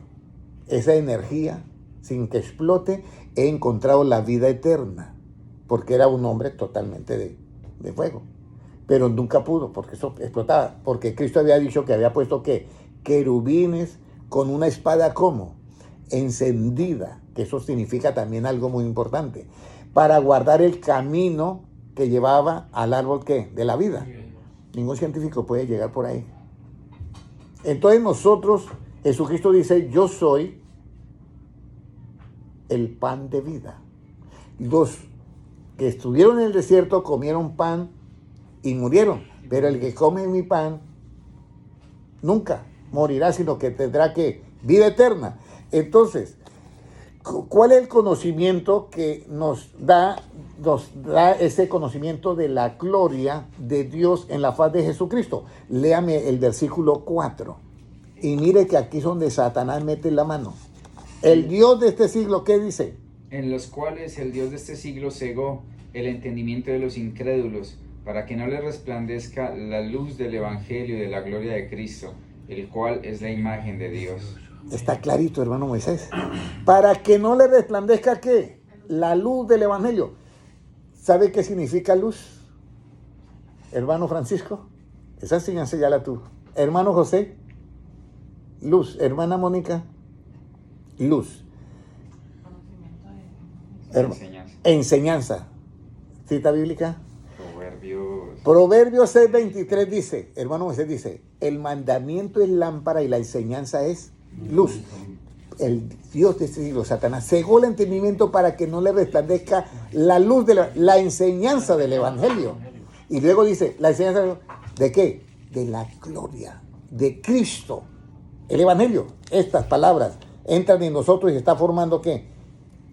esa energía sin que explote, he encontrado la vida eterna, porque era un hombre totalmente de fuego. Pero nunca pudo, porque eso explotaba, porque Cristo había dicho que había puesto que querubines con una espada como encendida, que eso significa también algo muy importante, para guardar el camino que llevaba al árbol ¿qué? De la vida. Ningún científico puede llegar por ahí. Entonces nosotros, Jesucristo dice, yo soy el pan de vida. Los que estuvieron en el desierto comieron pan y murieron, pero el que come mi pan nunca morirá, sino que tendrá que vida eterna. Entonces, ¿cuál es el conocimiento que nos da ese conocimiento de la gloria de Dios en la faz de Jesucristo? Léame el versículo 4 y mire que aquí es donde Satanás mete la mano. El Dios de este siglo, ¿qué dice? En los cuales el Dios de este siglo cegó el entendimiento de los incrédulos, para que no les resplandezca la luz del Evangelio de la gloria de Cristo, el cual es la imagen de Dios. Está clarito, hermano Moisés. Para que no le resplandezca, ¿qué? La luz del Evangelio. ¿Sabe qué significa luz? Hermano Francisco, esa enseñanza ya la tuvo. Hermano José, luz. Hermana Mónica, luz. Enseñanza. Cita bíblica. Proverbios 6:23 dice, hermano Moisés dice, el mandamiento es lámpara y la enseñanza es luz. El Dios de este siglo, Satanás, cegó el entendimiento para que no le resplandezca la luz de la enseñanza del Evangelio. Y luego dice, ¿la enseñanza de qué? De la gloria de Cristo. El Evangelio, estas palabras entran en nosotros y está formando ¿qué?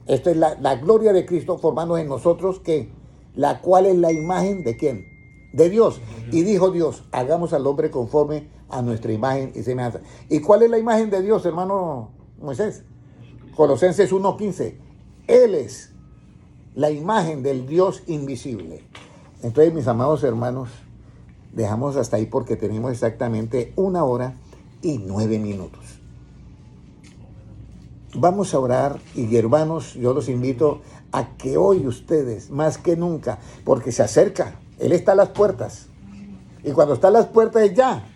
Esto es la gloria de Cristo formando en nosotros ¿qué? La cual es la imagen de ¿quién? De Dios. Y dijo Dios, hagamos al hombre conforme a nuestra imagen y semejanza. ¿Y cuál es la imagen de Dios, hermano Moisés? Colosenses 1:15. Él es la imagen del Dios invisible. Entonces, mis amados hermanos, dejamos hasta ahí porque tenemos exactamente 1 hora y 9 minutos. Vamos a orar y hermanos, yo los invito a que hoy ustedes, más que nunca, porque se acerca, Él está a las puertas. Y cuando está a las puertas es ya.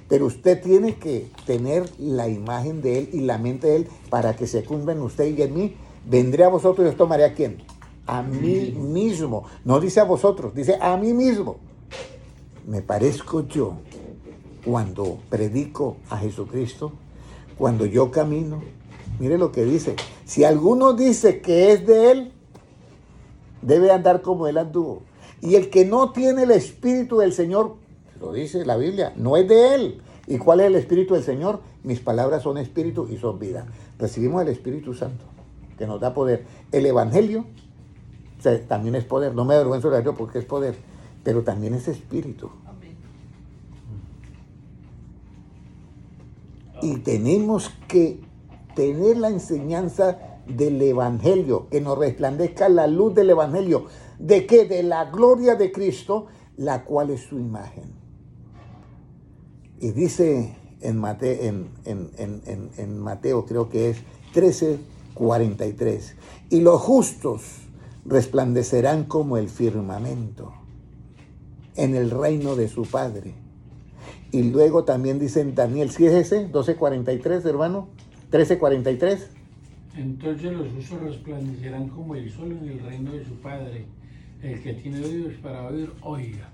Pero usted tiene que tener la imagen de Él y la mente de Él para que se cumpla en usted y en mí. Vendré a vosotros y os tomaré ¿a quién? A mí mismo. No dice a vosotros, dice a mí mismo. Me parezco yo cuando predico a Jesucristo, cuando yo camino. Mire lo que dice. Si alguno dice que es de Él, debe andar como Él anduvo. Y el que no tiene el Espíritu del Señor, lo dice la Biblia, no es de Él. ¿Y cuál es el Espíritu del Señor? Mis palabras son Espíritu y son vida. Recibimos el Espíritu Santo, que nos da poder. El Evangelio, o sea, también es poder. No me avergüenzo de ello porque es poder, pero también es Espíritu. Y tenemos que tener la enseñanza del Evangelio, que nos resplandezca la luz del Evangelio. ¿De qué? De la gloria de Cristo, la cual es su imagen. Y dice en Mateo, creo que es 13:43, y los justos resplandecerán como el firmamento en el reino de su Padre. Y luego también dice en Daniel, ¿sí es ese? 12:43, hermano. 13:43. Entonces los justos resplandecerán como el sol en el reino de su Padre. El que tiene oídos para oír, oiga.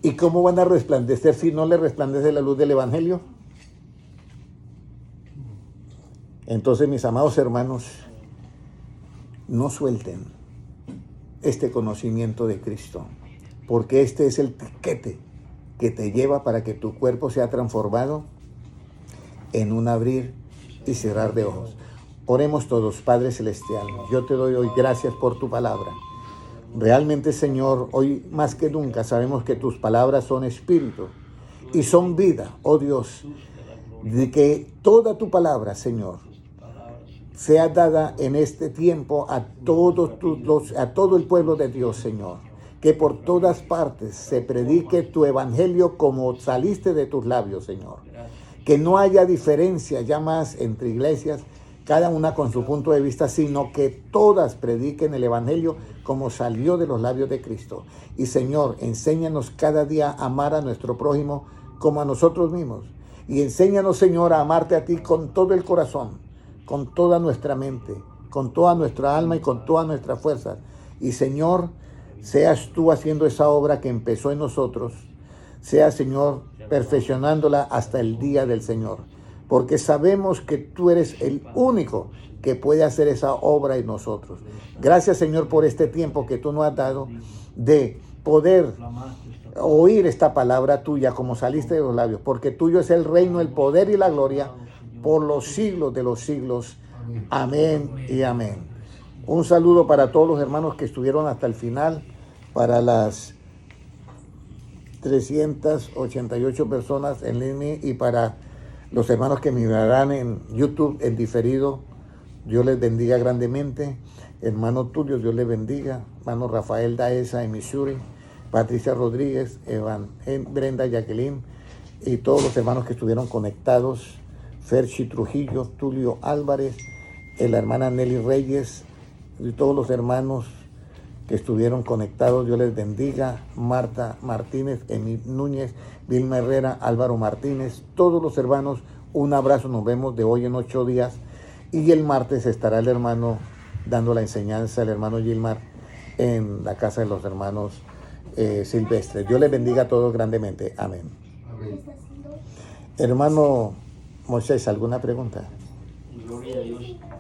¿Y cómo van a resplandecer si no le resplandece la luz del Evangelio? Entonces, mis amados hermanos, no suelten este conocimiento de Cristo, porque este es el tiquete que te lleva para que tu cuerpo sea transformado en un abrir y cerrar de ojos. Oremos todos. Padre Celestial, yo te doy hoy gracias por tu palabra. Realmente, Señor, hoy más que nunca sabemos que tus palabras son espíritu y son vida, oh Dios, de que toda tu palabra, Señor, sea dada en este tiempo a todo el pueblo de Dios, Señor. Que por todas partes se predique tu evangelio como saliste de tus labios, Señor. Que no haya diferencia ya más entre iglesias, cada una con su punto de vista, sino que todas prediquen el evangelio como salió de los labios de Cristo. Y Señor, enséñanos cada día a amar a nuestro prójimo como a nosotros mismos. Y enséñanos, Señor, a amarte a ti con todo el corazón, con toda nuestra mente, con toda nuestra alma y con todas nuestras fuerzas. Y Señor, seas tú haciendo esa obra que empezó en nosotros. Sea, Señor, perfeccionándola hasta el día del Señor. Porque sabemos que tú eres el único que puede hacer esa obra en nosotros. Gracias, Señor, por este tiempo que tú nos has dado de poder oír esta palabra tuya como saliste de los labios. Porque tuyo es el reino, el poder y la gloria por los siglos de los siglos. Amén y amén. Un saludo para todos los hermanos que estuvieron hasta el final, para las 388 personas en línea y para los hermanos que mirarán en YouTube en diferido. Dios les bendiga grandemente. Hermano Tulio, Dios les bendiga. Hermano Rafael Daesa en Missouri, Patricia Rodríguez, Brenda Jacqueline y todos los hermanos que estuvieron conectados. Ferchi Trujillo, Tulio Álvarez, la hermana Nelly Reyes y todos los hermanos que estuvieron conectados, Dios les bendiga. Marta Martínez, Emil Núñez, Vilma Herrera, Álvaro Martínez, todos los hermanos, un abrazo, nos vemos de hoy en 8 días. Y el martes estará el hermano dando la enseñanza, el hermano Gilmar, en la casa de los hermanos Silvestres. Dios les bendiga a todos grandemente. Amén. Amén. Hermano Moisés, ¿alguna pregunta? Gloria a Dios.